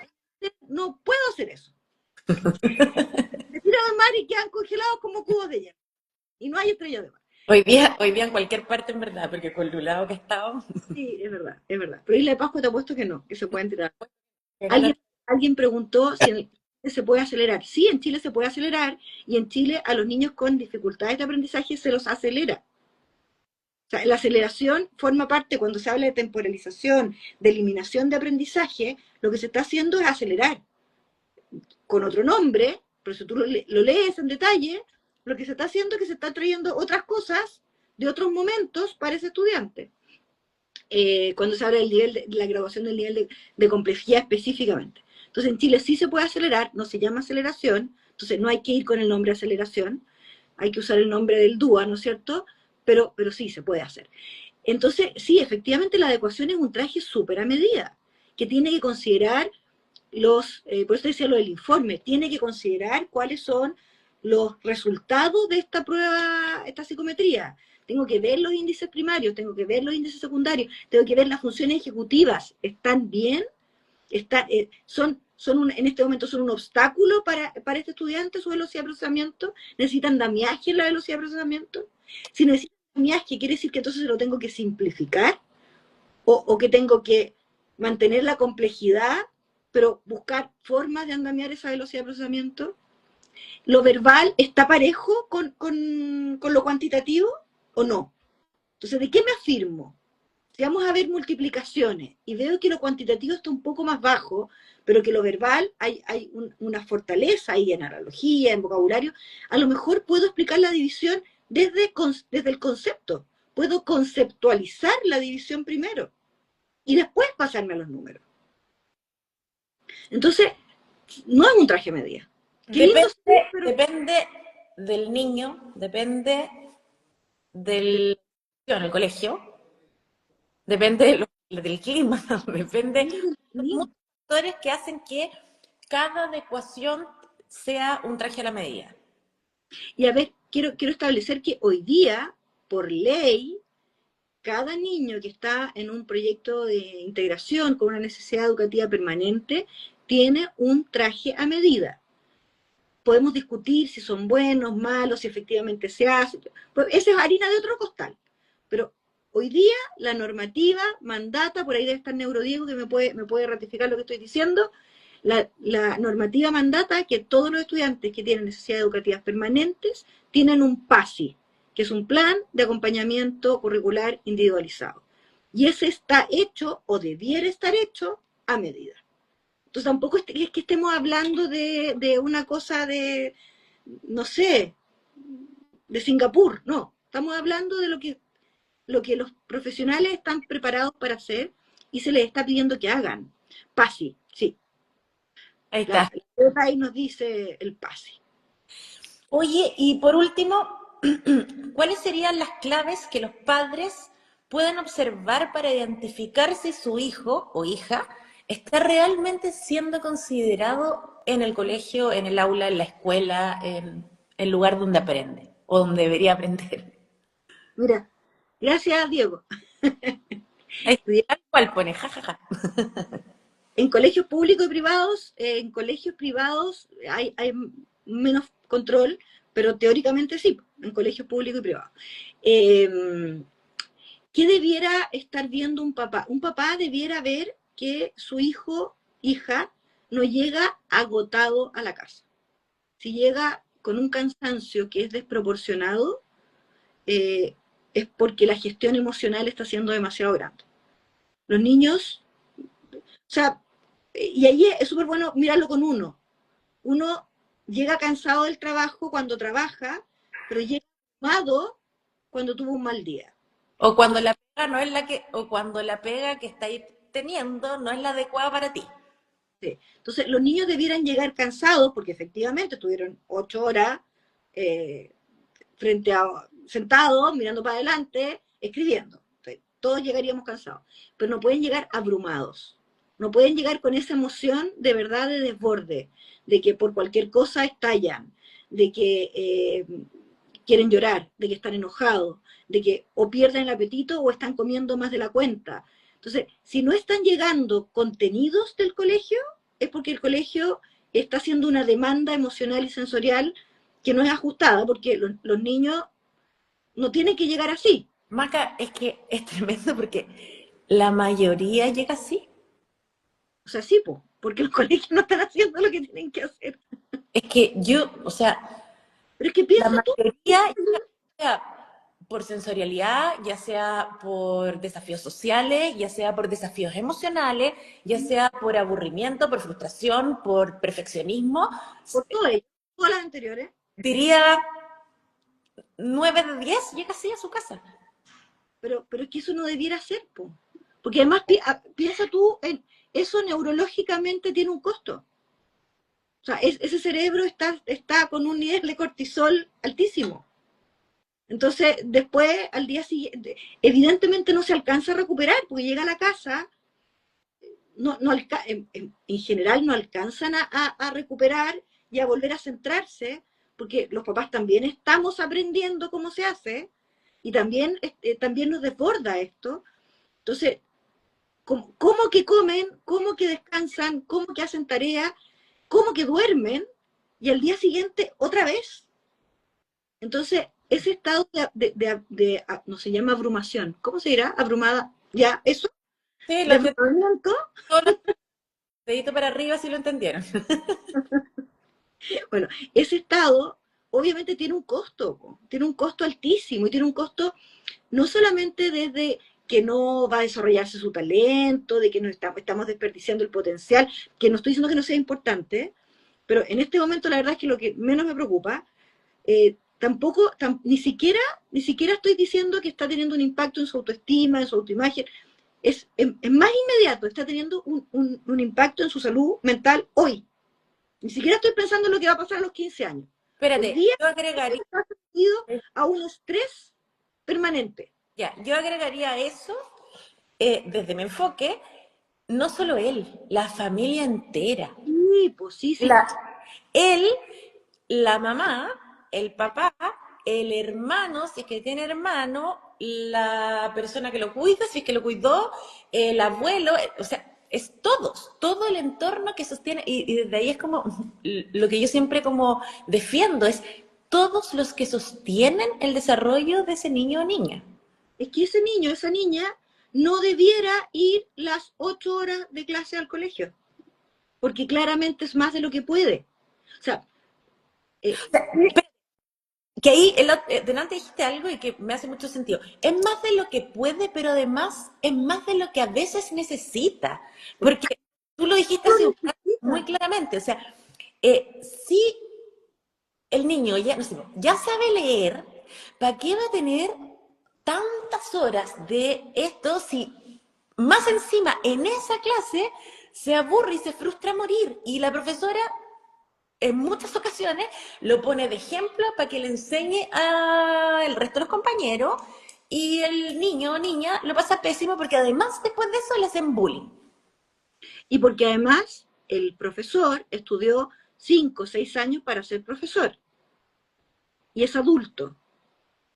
no puedo hacer eso. Se tiran al mar y quedan congelados como cubos de hielo. Y no hay estrella de mar. Hoy día en cualquier parte en verdad, porque con lo lado que he estado, Sí, es verdad, es verdad. Pero Isla de Pascua te apuesto que no, que se pueden tirar. Alguien preguntó si en Chile se puede acelerar. Sí, en Chile se puede acelerar y en Chile a los niños con dificultades de aprendizaje se los acelera. O sea, la aceleración forma parte, cuando se habla de temporalización, de eliminación de aprendizaje, lo que se está haciendo es acelerar con otro nombre, pero si tú lo lees en detalle, lo que se está haciendo es que se está trayendo otras cosas de otros momentos para ese estudiante. Cuando se habla del nivel de la graduación del nivel de complejidad específicamente. Entonces en Chile sí se puede acelerar, no se llama aceleración, entonces no hay que ir con el nombre aceleración, hay que usar el nombre del DUA, ¿no es cierto? Pero sí se puede hacer. Entonces, sí, efectivamente la adecuación es un traje súper a medida, que tiene que considerar por eso decía lo del informe, tiene que considerar cuáles son los resultados de esta prueba, esta psicometría. Tengo que ver los índices primarios, tengo que ver los índices secundarios, tengo que ver las funciones ejecutivas. ¿Están bien? En este momento son un obstáculo para este estudiante su velocidad de procesamiento. ¿Necesitan damiaje en la velocidad de procesamiento? Si necesitan damiaje, quiere decir que entonces se lo tengo que simplificar o que tengo que mantener la complejidad, pero buscar formas de andamiar esa velocidad de procesamiento. ¿Lo verbal está parejo con lo cuantitativo o no? Entonces, ¿de qué me afirmo? Si vamos a ver multiplicaciones y veo que lo cuantitativo está un poco más bajo, pero que lo verbal hay una fortaleza ahí en analogía, en vocabulario, a lo mejor puedo explicar la división desde el concepto. Puedo conceptualizar la división primero y después pasarme a los números. Entonces, no es un traje medida. Qué lindo depende, sí, pero depende del niño, depende el colegio, depende del clima, depende depende del de niño. muchos factores que hacen que cada adecuación sea un traje a la medida. Y a ver, quiero establecer que hoy día por ley, cada niño que está en un proyecto de integración con una necesidad educativa permanente tiene un traje a medida. Podemos discutir si son buenos, malos, si efectivamente se hace. Pues esa es harina de otro costal. Pero hoy día la normativa mandata, por ahí debe estar Neurodiego que me puede ratificar lo que estoy diciendo, la normativa mandata que todos los estudiantes que tienen necesidades educativas permanentes tienen un PASI, que es un plan de acompañamiento curricular individualizado. Y ese está hecho, o debiera estar hecho, a medida. Entonces tampoco es que estemos hablando de una cosa de, no sé, de Singapur, no. Estamos hablando de lo que los profesionales están preparados para hacer y se les está pidiendo que hagan. PASI, sí. Ahí está. La ahí nos dice el PASI. Oye, y por último, ¿cuáles serían las claves que los padres pueden observar para identificar si su hijo o hija está realmente siendo considerado en el colegio, en el aula, en la escuela, en el lugar donde aprende o donde debería aprender? Mira, gracias Diego. Ahí tal cual pone, jajaja. En colegios públicos y privados, en colegios privados hay menos control, pero teóricamente sí, en colegios públicos y privados. ¿Qué debiera estar viendo un papá? Un papá debiera ver que su hijo, hija, no llega agotado a la casa. Si llega con un cansancio que es desproporcionado, es porque la gestión emocional está siendo demasiado grande. Los niños, o sea, y ahí es súper bueno mirarlo con uno. Uno llega cansado del trabajo cuando trabaja, pero llega amado cuando tuvo un mal día. O cuando la pega no es la que, o cuando la pega que estáis teniendo no es la adecuada para ti. Sí. Entonces, los niños debieran llegar cansados, porque efectivamente estuvieron 8 horas eh, frente a sentados, mirando para adelante, escribiendo. Entonces, todos llegaríamos cansados, pero no pueden llegar abrumados. No pueden llegar con esa emoción de verdad de desborde, de que por cualquier cosa estallan, de que quieren llorar, de que están enojados, de que o pierden el apetito o están comiendo más de la cuenta. Entonces, si no están llegando contenidos del colegio, es porque el colegio está haciendo una demanda emocional y sensorial que no es ajustada, porque los niños no tienen que llegar así. Maca, es que es tremendo porque la mayoría llega así. O sea, sí, po, porque los colegios no están haciendo lo que tienen que hacer. Es que yo, o sea, Pero es que la piensa tú, mayoría, ya sea por sensorialidad, ya sea por desafíos sociales, ya sea por desafíos emocionales, ya sea por aburrimiento, por frustración, por perfeccionismo, por todo ello, todas las anteriores, diría 9 de 10 llega así a su casa. pero es que eso no debiera ser, po. Porque además piensa tú, eso neurológicamente tiene un costo. O sea, ese cerebro está con un nivel de cortisol altísimo. Entonces, después, al día siguiente, evidentemente no se alcanza a recuperar, porque llega a la casa, en general no alcanzan a recuperar y a volver a centrarse, porque los papás también estamos aprendiendo cómo se hace, y también nos desborda esto. Entonces, ¿cómo que comen? ¿Cómo que descansan? ¿Cómo que hacen tareas? ¿Cómo que duermen? Y al día siguiente, otra vez. Entonces, ese estado no se llama abrumación, ¿cómo se dirá? Abrumada, ya, eso, Sí, lo de entendí. abrumamiento, Todos los deditos para arriba sí lo entendieron. bueno, ese estado obviamente tiene un costo altísimo y tiene un costo no solamente desde que no va a desarrollarse su talento, de que no estamos desperdiciando el potencial, que no estoy diciendo que no sea importante, pero en este momento la verdad es que lo que menos me preocupa, tampoco, ni siquiera estoy diciendo que está teniendo un impacto en su autoestima, en su autoimagen, es más inmediato, está teniendo un impacto en su salud mental hoy. Ni siquiera estoy pensando en lo que va a pasar a los 15 años. Hoy Espérate, día yo agregaría, está sometido a un estrés permanente. ya, yo agregaría eso desde mi enfoque, no solo él, la familia entera. Sí, pues sí, sí. La, él, la mamá, el papá el hermano, si es que tiene hermano, la persona que lo cuida, si es que lo cuidó, el abuelo, o sea, es todos, todo el entorno que sostiene, y desde ahí es como, lo que yo siempre como defiendo es todos los que sostienen el desarrollo de ese niño o niña. Es que ese niño, esa niña, no debiera ir las 8 horas de clase al colegio, porque claramente es más de lo que puede. O sea, eh, Que ahí, delante dijiste algo y que me hace mucho sentido. Es más de lo que puede, pero además es más de lo que a veces necesita. Porque tú lo dijiste lo así muy necesita. claramente. O sea, si el niño ya, no sé, ya sabe leer, ¿para qué va a tener tantas horas de esto si más encima en esa clase se aburre y se frustra a morir? Y la profesora en muchas ocasiones lo pone de ejemplo para que le enseñe al resto de los compañeros y el niño o niña lo pasa pésimo porque además después de eso le hacen bullying. Y porque además el profesor estudió 5 o 6 años para ser profesor y es adulto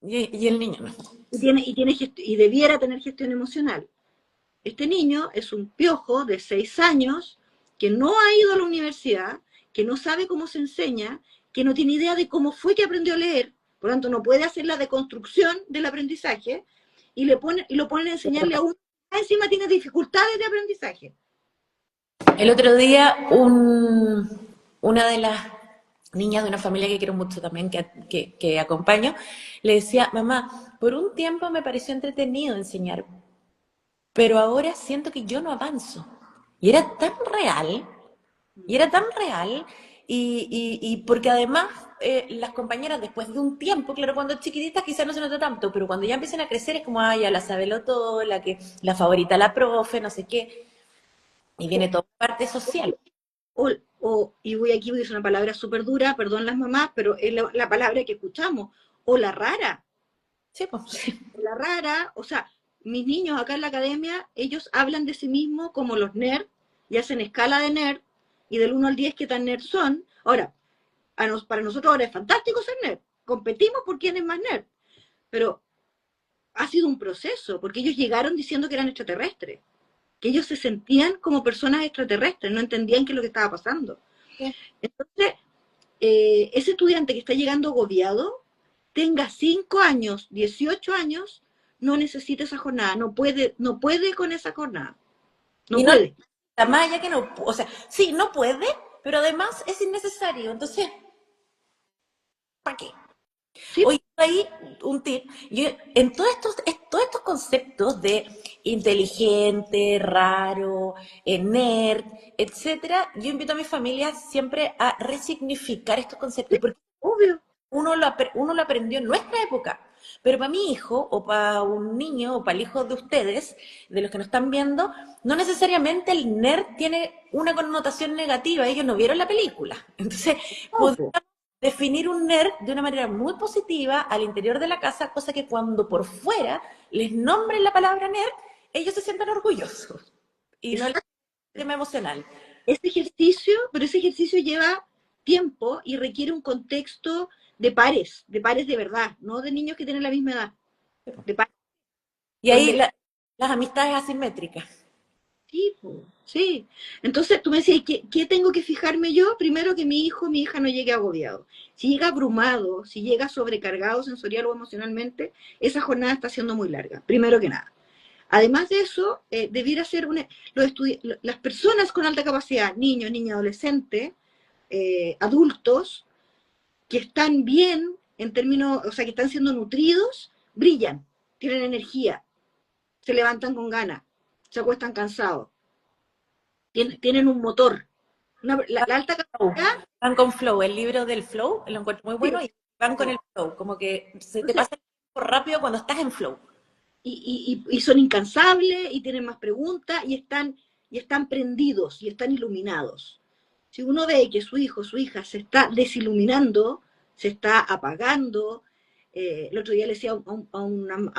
Y el niño no. y debiera tener gestión emocional. Este niño es un piojo de 6 años que no ha ido a la universidad, que no sabe cómo se enseña, que no tiene idea de cómo fue que aprendió a leer, por lo tanto no puede hacer la deconstrucción del aprendizaje y lo ponen a enseñarle a uno que encima tiene dificultades de aprendizaje. El otro día una de las niñas de una familia que quiero mucho también, que acompaño, le decía, mamá, por un tiempo me pareció entretenido enseñar, pero ahora siento que yo no avanzo. Y era tan real, y era tan real, y porque además las compañeras después de un tiempo, claro, cuando chiquititas quizás no se nota tanto, pero cuando ya empiezan a crecer es como, ay, ya la sabelo todo, la favorita la profe, no sé qué, y viene toda parte social. Y aquí voy a usar una palabra súper dura, perdón las mamás, pero es la palabra que escuchamos, o la rara, Sí, pues, sí. la rara, o sea, mis niños acá en la academia, ellos hablan de sí mismos como los nerds y hacen escala de nerd y del 1 al 10 qué tan nerds son. Ahora, para nosotros ahora es fantástico ser nerd, competimos por quién es más nerd, pero ha sido un proceso, porque ellos llegaron diciendo que eran extraterrestres, que ellos se sentían como personas extraterrestres, no entendían qué es lo que estaba pasando. Sí. Entonces, ese estudiante que está llegando agobiado, tenga 5 años, 18 años, no necesita esa jornada, no puede con esa jornada, no Y no, puede. la malla que no, o sea, sí, no puede, pero además es innecesario. Entonces, ¿para qué? ¿Sí? Hoy ahí un tip. Yo, en todos estos conceptos de inteligente, raro, nerd, etcétera, yo invito a mi familia siempre a resignificar estos ¿Sí? conceptos, porque Obvio. uno lo aprendió en nuestra época. Pero para mi hijo, o para un niño, o para el hijo de ustedes, de los que nos están viendo, no necesariamente el nerd tiene una connotación negativa. Ellos no vieron la película. Entonces, No, po. definir un nerd de una manera muy positiva al interior de la casa, cosa que cuando por fuera les nombren la palabra nerd, ellos se sientan orgullosos y no el Exacto. tema emocional. Pero ese ejercicio lleva tiempo y requiere un contexto de pares de verdad, no de niños que tienen la misma edad, de pares, Y ahí donde las amistades asimétricas. sí, sí. Entonces tú me decías, ¿qué tengo que fijarme yo? Primero que mi hija no llegue agobiado. Si llega abrumado, si llega sobrecargado sensorial o emocionalmente, esa jornada está siendo muy larga, primero que nada. Además de eso, debiera ser las personas con alta capacidad, niños, niñas, adolescentes, adultos, que están bien en términos, o sea, que están siendo nutridos, brillan, tienen energía, se levantan con ganas, se acuestan cansados, tienen un motor. La alta capacidad, Van con Flow, el libro del Flow, lo encuentro muy sí, bueno, y van con el Flow, como que se te entonces, pasa el tiempo rápido cuando estás en Flow. y son incansables y tienen más preguntas y están prendidos y están iluminados. Si uno ve que su hijo, su hija se está desiluminando, se está apagando, el otro día le decía a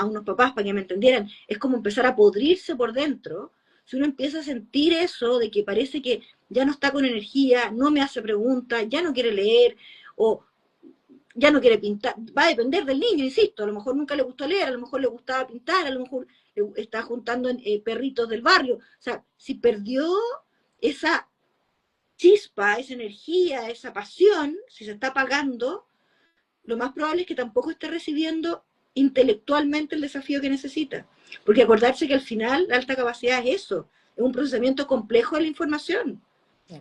unos papás para que me entendieran, es como empezar a podrirse por dentro. Si uno empieza a sentir eso de que parece que ya no está con energía, no me hace preguntas, ya no quiere leer, o ya no quiere pintar, va a depender del niño, insisto, a lo mejor nunca le gustó leer, a lo mejor le gustaba pintar, a lo mejor está juntando perritos del barrio, o sea, si perdió esa chispa, esa energía, esa pasión, si se está apagando, lo más probable es que tampoco esté recibiendo intelectualmente el desafío que necesita. Porque acordarse que al final la alta capacidad es eso, es un procesamiento complejo de la información.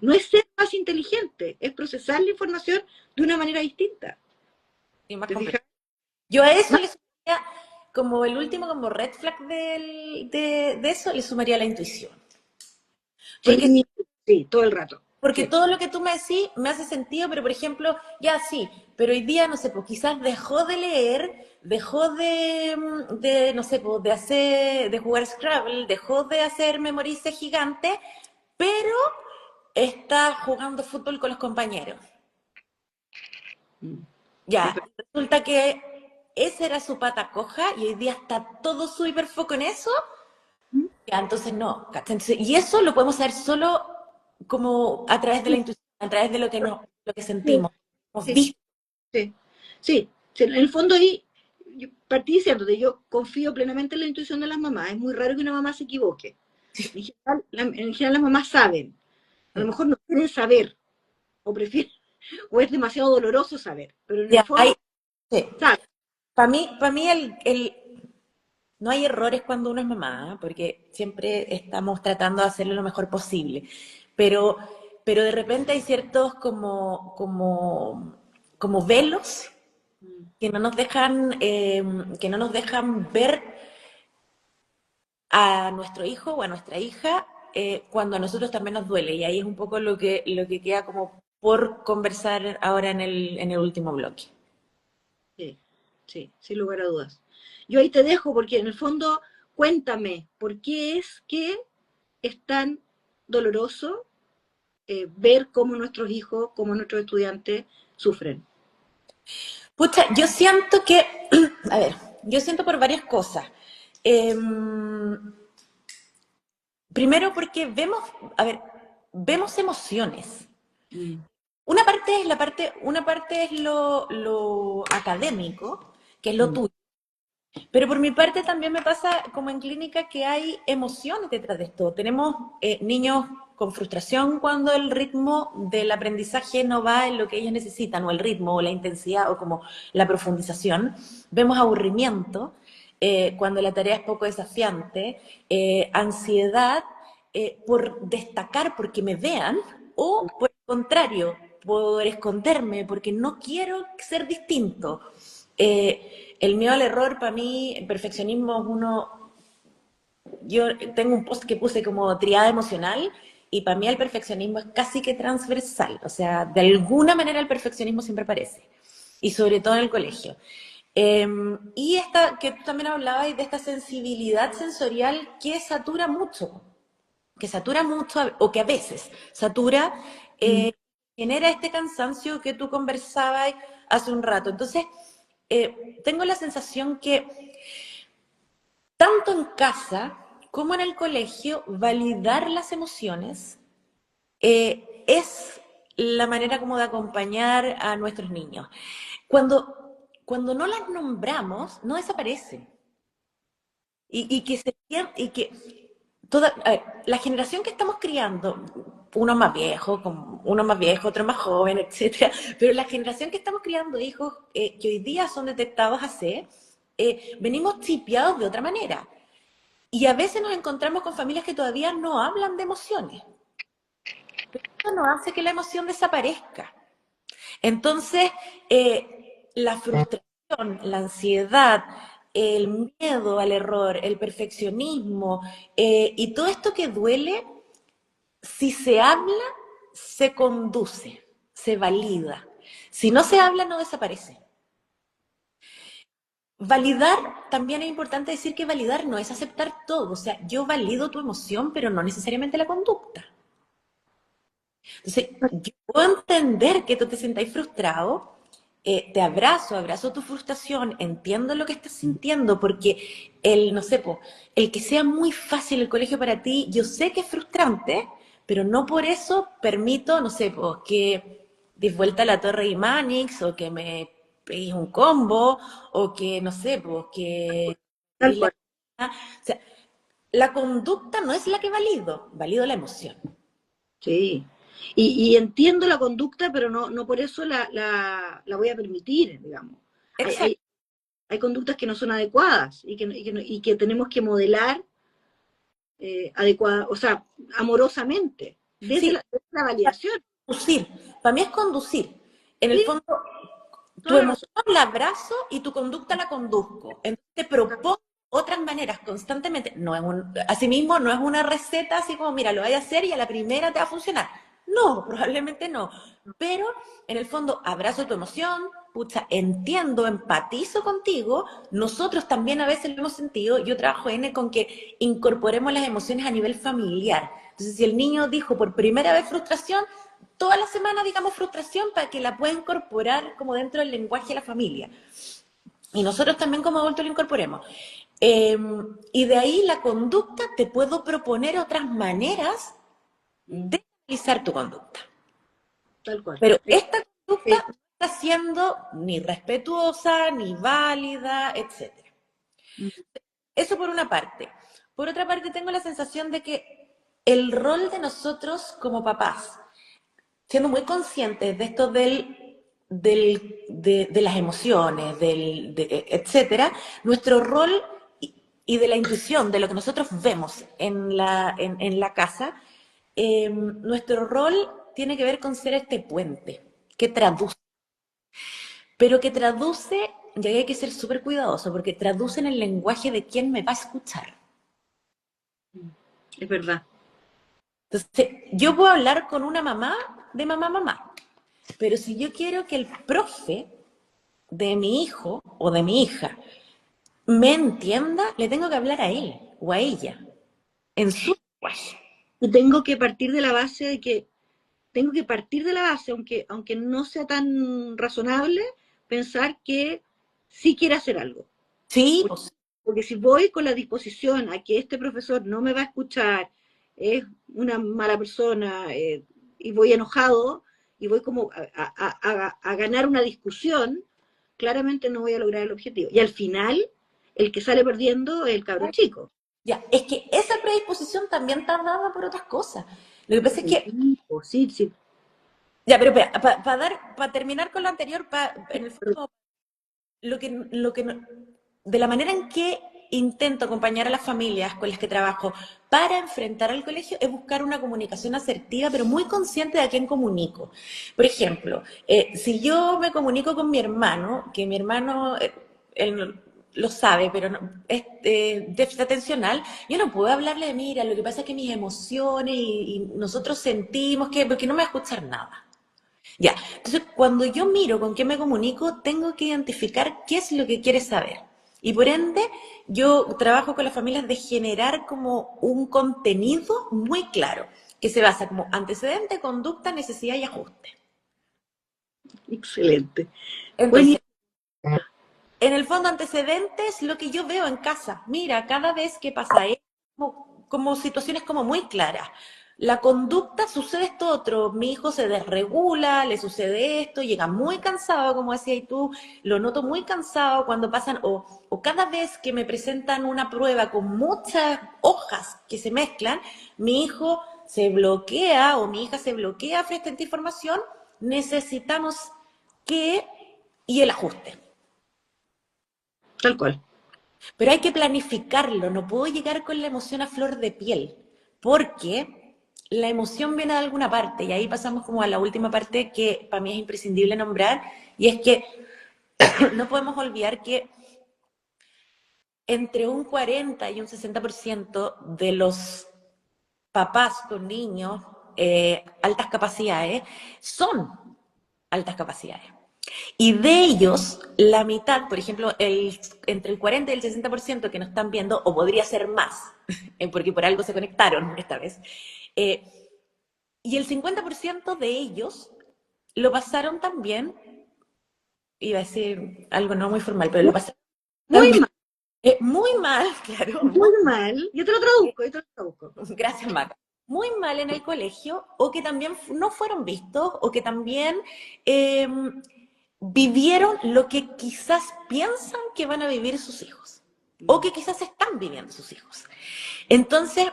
No es ser más inteligente, es procesar la información de una manera distinta. Sí, más ¿Te complejo. fijas? Yo a eso Más, le sumaría, como el último, como red flag de eso, le sumaría la intuición. Porque sí, sí, todo el rato. Porque Sí. todo lo que tú me decís me hace sentido, pero por ejemplo, ya sí, pero hoy día, no sé, pues quizás dejó de leer, dejó no sé, pues de jugar Scrabble, dejó de hacer memoriza gigante, pero está jugando fútbol con los compañeros. Mm. Es Ya, verdad. resulta que esa era su pata coja y hoy día está todo su hiperfoco en eso. Ya, entonces no, ¿cachai? Y eso lo podemos hacer solo como a través de la intuición, a través de lo que, no, lo que Sí, sentimos, hemos sí, visto. sí. Sí, sí, en el fondo ahí, yo partí diciéndote, yo confío plenamente en la intuición de las mamás. Es muy raro que una mamá se equivoque. En general las mamás saben. A lo mejor no quieren saber, o prefieren, o es demasiado doloroso saber, pero en el Ya, fondo sí. saben. Para mí no hay errores cuando uno es mamá, ¿eh? Porque siempre estamos tratando de hacerlo lo mejor posible. Pero, pero de repente hay ciertos como velos que no nos dejan ver a nuestro hijo o a nuestra hija cuando a nosotros también nos duele. Y ahí es un poco lo que queda como por conversar ahora en el último bloque. Sí, sí, sin lugar a dudas. Yo ahí te dejo porque en el fondo cuéntame por qué es que es tan doloroso ver cómo nuestros hijos, cómo nuestros estudiantes sufren. Pucha, yo siento que, a ver, yo siento por varias cosas. Eh, Primero porque a ver, vemos emociones. Mm, Una parte es lo académico, que es lo mm, tuyo. Pero por mi parte también me pasa como en clínica que hay emociones detrás de esto. Tenemos niños con frustración cuando el ritmo del aprendizaje no va en lo que ellos necesitan, o el ritmo, o la intensidad, o como la profundización. Vemos aburrimiento cuando la tarea es poco desafiante, ansiedad por destacar, porque me vean, o por el contrario, por esconderme, porque no quiero ser distinto. El miedo al error, para mí, el perfeccionismo es uno. Yo tengo un post que puse como triada emocional, y para mí el perfeccionismo es casi que transversal. O sea, de alguna manera el perfeccionismo siempre aparece. Y sobre todo en el colegio. Y esta, que tú también hablabas de esta sensibilidad sensorial que satura mucho, o que a veces satura, mm, genera este cansancio que tú conversabas hace un rato. Entonces, tengo la sensación que tanto en casa como en el colegio, validar las emociones es la manera como de acompañar a nuestros niños. Cuando no las nombramos, no desaparecen. Y que y que a ver, la generación que estamos criando, uno más viejo, otro más joven, etcétera, pero la generación que estamos criando hijos que hoy día son detectados así, venimos chipeados de otra manera. Y a veces nos encontramos con familias que todavía no hablan de emociones. Eso no hace que la emoción desaparezca. Entonces, la frustración, la ansiedad, el miedo al error, el perfeccionismo y todo esto que duele, si se habla, se conduce, se valida. Si no se habla, no desaparece. Validar, también es importante decir que validar no es aceptar todo. O sea, yo valido tu emoción, pero no necesariamente la conducta. Entonces, yo puedo entender que tú te sientas frustrado, abrazo tu frustración, entiendo lo que estás sintiendo, porque no sé, el que sea muy fácil el colegio para ti, yo sé que es frustrante, pero no por eso permito, no sé, que des vuelta a la torre de Manix, o que me pedís un combo, o que, no sé, pues que... Tal cual. O sea, la conducta no es la que valido la emoción. Sí. Y entiendo la conducta, pero no por eso la voy a permitir, digamos. Hay, Exacto. hay, hay conductas que no son adecuadas y que tenemos que modelar adecuada, o sea, amorosamente, Sí, desde la validación. conducir. Para mí es conducir. En el Sí, fondo, tu toda la razón. emoción la abrazo y tu conducta la conduzco. Entonces te propongo otras maneras constantemente. No es asimismo, no es una receta así como, mira, lo voy a hacer y a la primera te va a funcionar. No, probablemente no. Pero en el fondo abrazo tu emoción, pucha, entiendo, empatizo contigo. Nosotros también a veces lo hemos sentido. Yo trabajo con que incorporemos las emociones a nivel familiar. Entonces, si el niño dijo por primera vez frustración, toda la semana digamos frustración para que la pueda incorporar como dentro del lenguaje de la familia. Y nosotros también como adultos lo incorporemos. Eh, y de ahí la conducta, te puedo proponer otras maneras de realizar tu conducta. Tal cual. Pero esta conducta Eh, no está siendo ni respetuosa, ni válida, etcétera. Eso por una parte. Por otra parte, tengo la sensación de que el rol de nosotros como papás, siendo muy conscientes de esto de las emociones, etcétera, nuestro rol y de la intuición, de lo que nosotros vemos en la casa, nuestro rol tiene que ver con ser este puente que traduce, pero que traduce, y ahí hay que ser súper cuidadoso, porque traduce en el lenguaje de quién me va a escuchar. es verdad. Entonces, yo puedo hablar con una mamá de mamá, mamá, pero si yo quiero que el profe de mi hijo o de mi hija me entienda, le tengo que hablar a él o a ella en su lenguaje. Y tengo que partir de la base de que, tengo que partir de la base, aunque no sea tan razonable, pensar que sí quiere hacer algo. Sí, Porque, pues, porque si voy con la disposición a que este profesor no me va a escuchar, es una mala persona, y voy enojado, y voy como a ganar una discusión, claramente no voy a lograr el objetivo. Y al final, el que sale perdiendo es el cabro chico. ya, es que esa predisposición también está dada por otras cosas. Lo que pasa es Sí, que, sí, sí. ya, pero espera, para terminar con lo anterior, en el fondo, de la manera en que intento acompañar a las familias con las que trabajo para enfrentar al colegio es buscar una comunicación asertiva, pero muy consciente de a quién comunico. Por ejemplo, si yo me comunico con mi hermano, que mi hermano, él lo sabe, pero es déficit atencional, yo no puedo hablarle de, mira, lo que pasa es que mis emociones y nosotros sentimos que, porque no me va a escuchar nada. Ya, entonces cuando yo miro con quién me comunico, tengo que identificar qué es lo que quiere saber. Y por ende, yo trabajo con las familias de generar como un contenido muy claro, que se basa como antecedente, conducta, necesidad y ajuste. Excelente. Entonces, Buenísimo. en el fondo, antecedente es lo que yo veo en casa. Mira, cada vez que pasa esto, como situaciones como muy claras. La conducta sucede esto otro, mi hijo se desregula, le sucede esto, llega muy cansado, como decías tú, lo noto muy cansado cuando pasan, o cada vez que me presentan una prueba con muchas hojas que se mezclan, mi hijo se bloquea o mi hija se bloquea frente a esta información, necesitamos que, y el ajuste. Tal cual. Pero hay que planificarlo, no puedo llegar con la emoción a flor de piel, porque la emoción viene de alguna parte, y ahí pasamos como a la última parte que para mí es imprescindible nombrar, y es que no podemos olvidar que entre un 40 y un 60% de los papás con niños altas capacidades son altas capacidades. Y de ellos, la mitad, por ejemplo, entre el 40 y el 60% que nos están viendo, o podría ser más, porque por algo se conectaron esta vez, eh, y el 50% de ellos lo pasaron también, iba a decir algo no muy formal, pero lo Muy, pasaron muy también mal, muy mal, claro, muy mal. Yo te lo traduzco. gracias Maca, muy mal en el colegio, o que también no fueron vistos, o que también... Eh, vivieron lo que quizás piensan que van a vivir sus hijos, o que quizás están viviendo sus hijos. Entonces,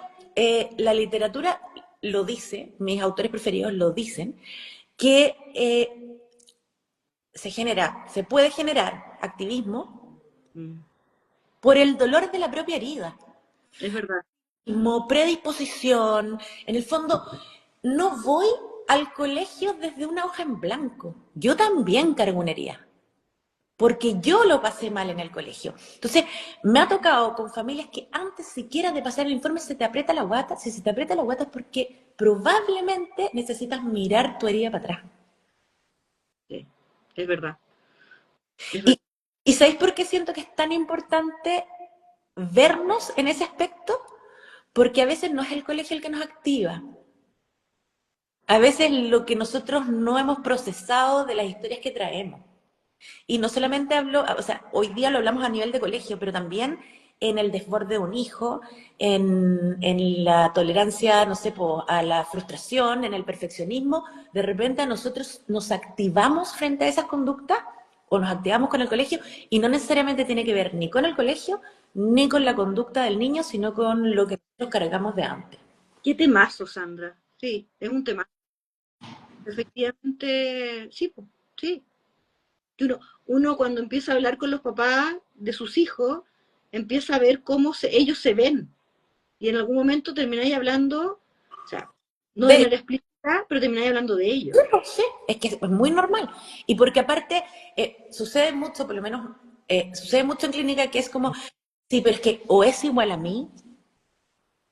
la literatura lo dice, mis autores preferidos lo dicen, que se puede generar activismo Mm. por el dolor de la propia herida. Es verdad. Como predisposición, en el fondo, no voy al colegio desde una hoja en blanco. Yo también cargo una herida, porque yo lo pasé mal en el colegio. Entonces, me ha tocado con familias que antes siquiera de pasar el informe se te aprieta la guata. Si se te aprieta la guata es porque probablemente necesitas mirar tu herida para atrás. Sí, es verdad. Es verdad. ¿Y, y sabéis por qué siento que es tan importante vernos en ese aspecto? Porque a veces no es el colegio el que nos activa. A veces lo que nosotros no hemos procesado de las historias que traemos. Y no solamente hablo, o sea, hoy día lo hablamos a nivel de colegio, pero también en el desborde de un hijo, en la tolerancia, no sé, a la frustración, en el perfeccionismo. De repente a nosotros nos activamos frente a esas conductas o nos activamos con el colegio y no necesariamente tiene que ver ni con el colegio ni con la conducta del niño, sino con lo que nosotros cargamos de antes. Qué temazo, Sandra. Sí, es un tema. Efectivamente, sí, po, sí. Y uno cuando empieza a hablar con los papás de sus hijos, empieza a ver cómo ellos se ven. Y en algún momento termináis hablando, o sea, no de De manera explícita, pero termináis hablando de ellos. sí, es que es muy normal. Y porque aparte sucede mucho, por lo menos sucede mucho en clínica que es como, sí, pero es que o es igual a mí,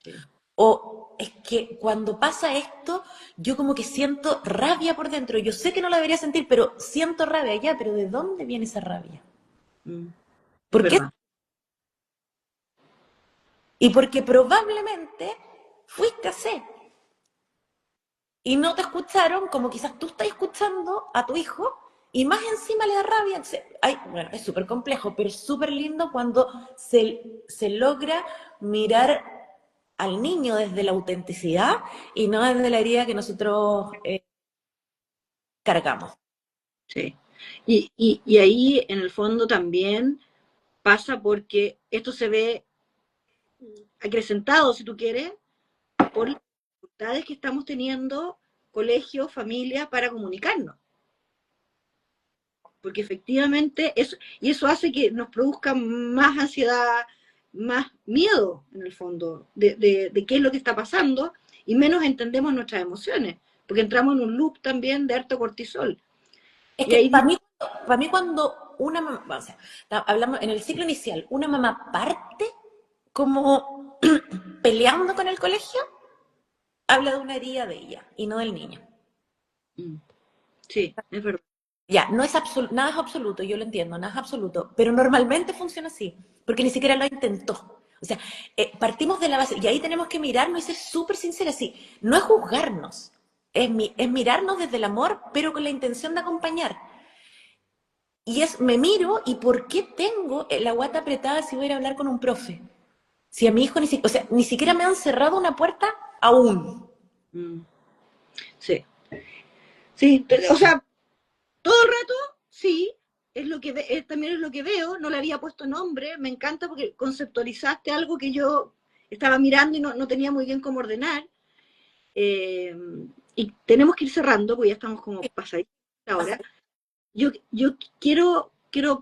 Sí. o es que cuando pasa esto, yo como que siento rabia por dentro. Yo sé que no la debería sentir, pero siento rabia ya, pero ¿de dónde viene esa rabia? Mm, es ¿Por qué? verdad. Y porque probablemente fuiste así. Y no te escucharon como quizás tú estás escuchando a tu hijo y más encima le da rabia. Entonces, ay, bueno, es súper complejo, pero es súper lindo cuando se logra mirar al niño desde la autenticidad y no desde la herida que nosotros cargamos. Sí. Y ahí en el fondo también pasa porque esto se ve acrecentado, si tú quieres, por las dificultades que estamos teniendo colegios, familias, para comunicarnos. Porque efectivamente eso, y eso hace que nos produzca más ansiedad, más miedo en el fondo de qué es lo que está pasando y menos entendemos nuestras emociones, porque entramos en un loop también de harto cortisol. Es Y que ahí para mí cuando una mamá, o sea, hablamos en el ciclo inicial, una mamá parte como peleando con el colegio, habla de una herida de ella y no del niño. sí, es verdad. Ya, no es nada es absoluto, yo lo entiendo, nada es absoluto, pero normalmente funciona así, porque ni siquiera lo intentó. O sea, partimos de la base, y ahí tenemos que mirarnos y ser súper sinceros, sí, no es juzgarnos, es mirarnos desde el amor, pero con la intención de acompañar. Y me miro y ¿por qué tengo la guata apretada si voy a ir a hablar con un profe? Si a mi hijo o sea, ni siquiera me han cerrado una puerta aún. Mm, sí, sí, o sea, todo el rato, sí, es lo que también es lo que veo, no le había puesto nombre, me encanta porque conceptualizaste algo que yo estaba mirando y no tenía muy bien cómo ordenar. Eh, y tenemos que ir cerrando, porque ya estamos como pasaditos ahora. Yo quiero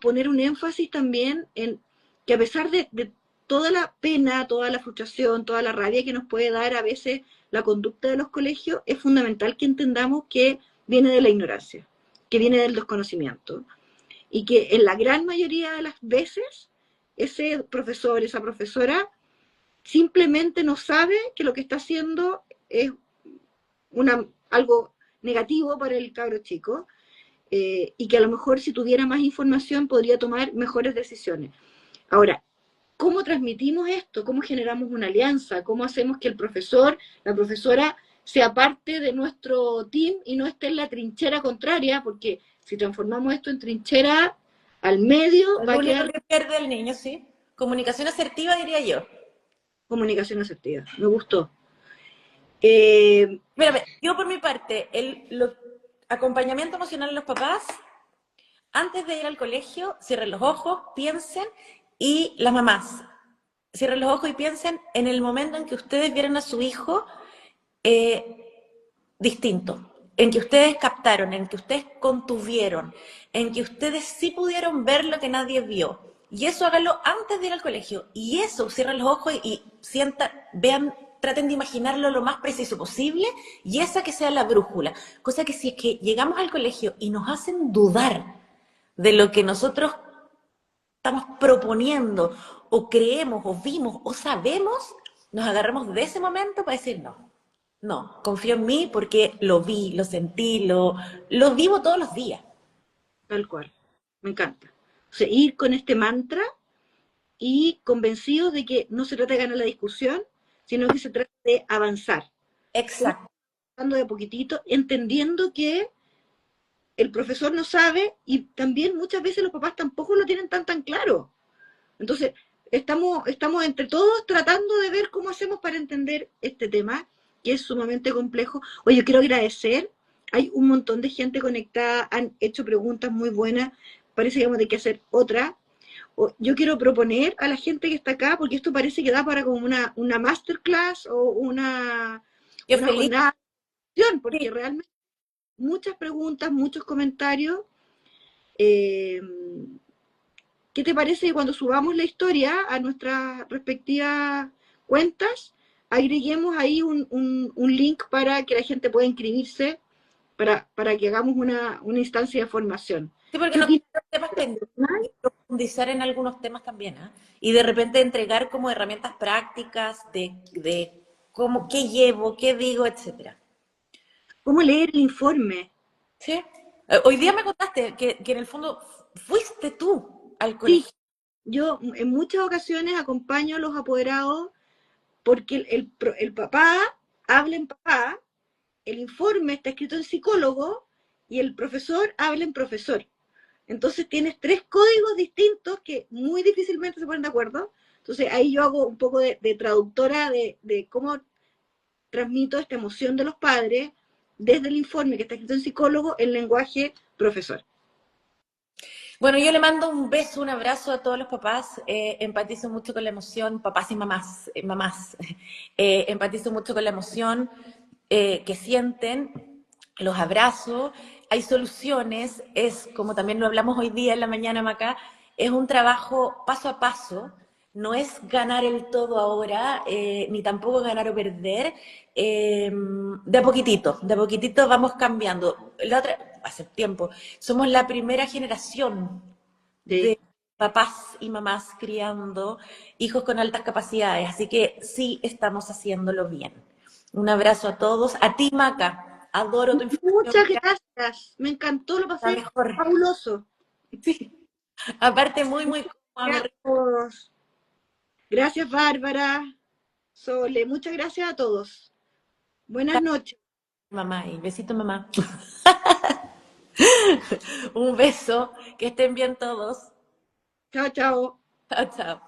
poner un énfasis también en que a pesar de toda la pena, toda la frustración, toda la rabia que nos puede dar a veces la conducta de los colegios, es fundamental que entendamos que viene de la ignorancia, que viene del desconocimiento, y que en la gran mayoría de las veces ese profesor, esa profesora, simplemente no sabe que lo que está haciendo es algo negativo para el cabro chico, y que a lo mejor si tuviera más información podría tomar mejores decisiones. Ahora, ¿cómo transmitimos esto? ¿Cómo generamos una alianza? ¿Cómo hacemos que el profesor, la profesora, sea parte de nuestro team y no esté en la trinchera contraria? Porque si transformamos esto en trinchera al medio, Es va lo a único quedar que pierde el niño, sí. Comunicación asertiva, diría yo. comunicación asertiva. Me gustó. Eh, Mira, yo por mi parte, acompañamiento emocional a los papás, antes de ir al colegio, cierren los ojos, piensen, y las mamás, cierren los ojos y piensen en el momento en que ustedes vieron a su hijo distinto, en que ustedes captaron, en que ustedes contuvieron, en que ustedes sí pudieron ver lo que nadie vio. Y eso háganlo antes de ir al colegio. Y eso, cierren los ojos y sientan, vean, traten de imaginarlo lo más preciso posible y esa que sea la brújula. Cosa que si es que llegamos al colegio y nos hacen dudar de lo que nosotros estamos proponiendo o creemos o vimos o sabemos, nos agarramos de ese momento para decir no. No, confío en mí porque lo vi, lo sentí, lo vivo todos los días. Tal cual. Me encanta. O sea, ir con este mantra y convencidos de que no se trata de ganar la discusión, sino que se trata de avanzar. Exacto. Avanzando de poquitito, entendiendo que el profesor no sabe y también muchas veces los papás tampoco lo tienen tan claro. Entonces, estamos entre todos tratando de ver cómo hacemos para entender este tema, que es sumamente complejo. Oye, quiero agradecer, hay un montón de gente conectada, han hecho preguntas muy buenas, parece que vamos a tener que hacer otra. Yo quiero proponer a la gente que está acá, porque esto parece que da para como una masterclass o Yo una feliz. jornada de acción, porque Sí. realmente muchas preguntas, muchos comentarios. Eh, ¿Qué te parece que cuando subamos la historia a nuestras respectivas cuentas, agreguemos ahí un link para que la gente pueda inscribirse para que hagamos una instancia de formación? Sí, porque ¿Qué nos opinas? quedan temas pendientes y profundizar en algunos temas también, ¿eh? Y de repente entregar como herramientas prácticas de cómo, qué llevo, qué digo, etcétera. ¿Cómo leer el informe? ¿Sí? Hoy día me contaste que en el fondo fuiste tú al Sí, colegio. yo en muchas ocasiones acompaño a los apoderados porque el papá habla en papá, el informe está escrito en psicólogo y el profesor habla en profesor. Entonces tienes tres códigos distintos que muy difícilmente se ponen de acuerdo. Entonces ahí yo hago un poco de traductora de cómo transmito esta emoción de los padres desde el informe que está escrito en psicólogo en lenguaje profesor. Bueno, yo le mando un beso, un abrazo a todos los papás. Empatizo mucho con la emoción, papás y mamás, mamás. Empatizo mucho con la emoción que sienten, los abrazo. Hay soluciones, es como también lo hablamos hoy día en la mañana, Maca, es un trabajo paso a paso. No es ganar el todo ahora, ni tampoco ganar o perder. De a poquitito vamos cambiando. La otra, hace tiempo, somos la primera generación Sí. de papás y mamás criando hijos con altas capacidades, así que sí estamos haciéndolo bien. Un abrazo a todos. A ti, Maca, adoro tu información, Muchas gracias. Me encantó, lo la pasé mejor. fabuloso. Sí. Aparte, muy, muy cómoda, me Gracias. Gracias, Bárbara. Sole, muchas gracias a todos. Buenas noches. mamá, y besito, mamá. Un beso, que estén bien todos. Chao, chao. Chao, chao.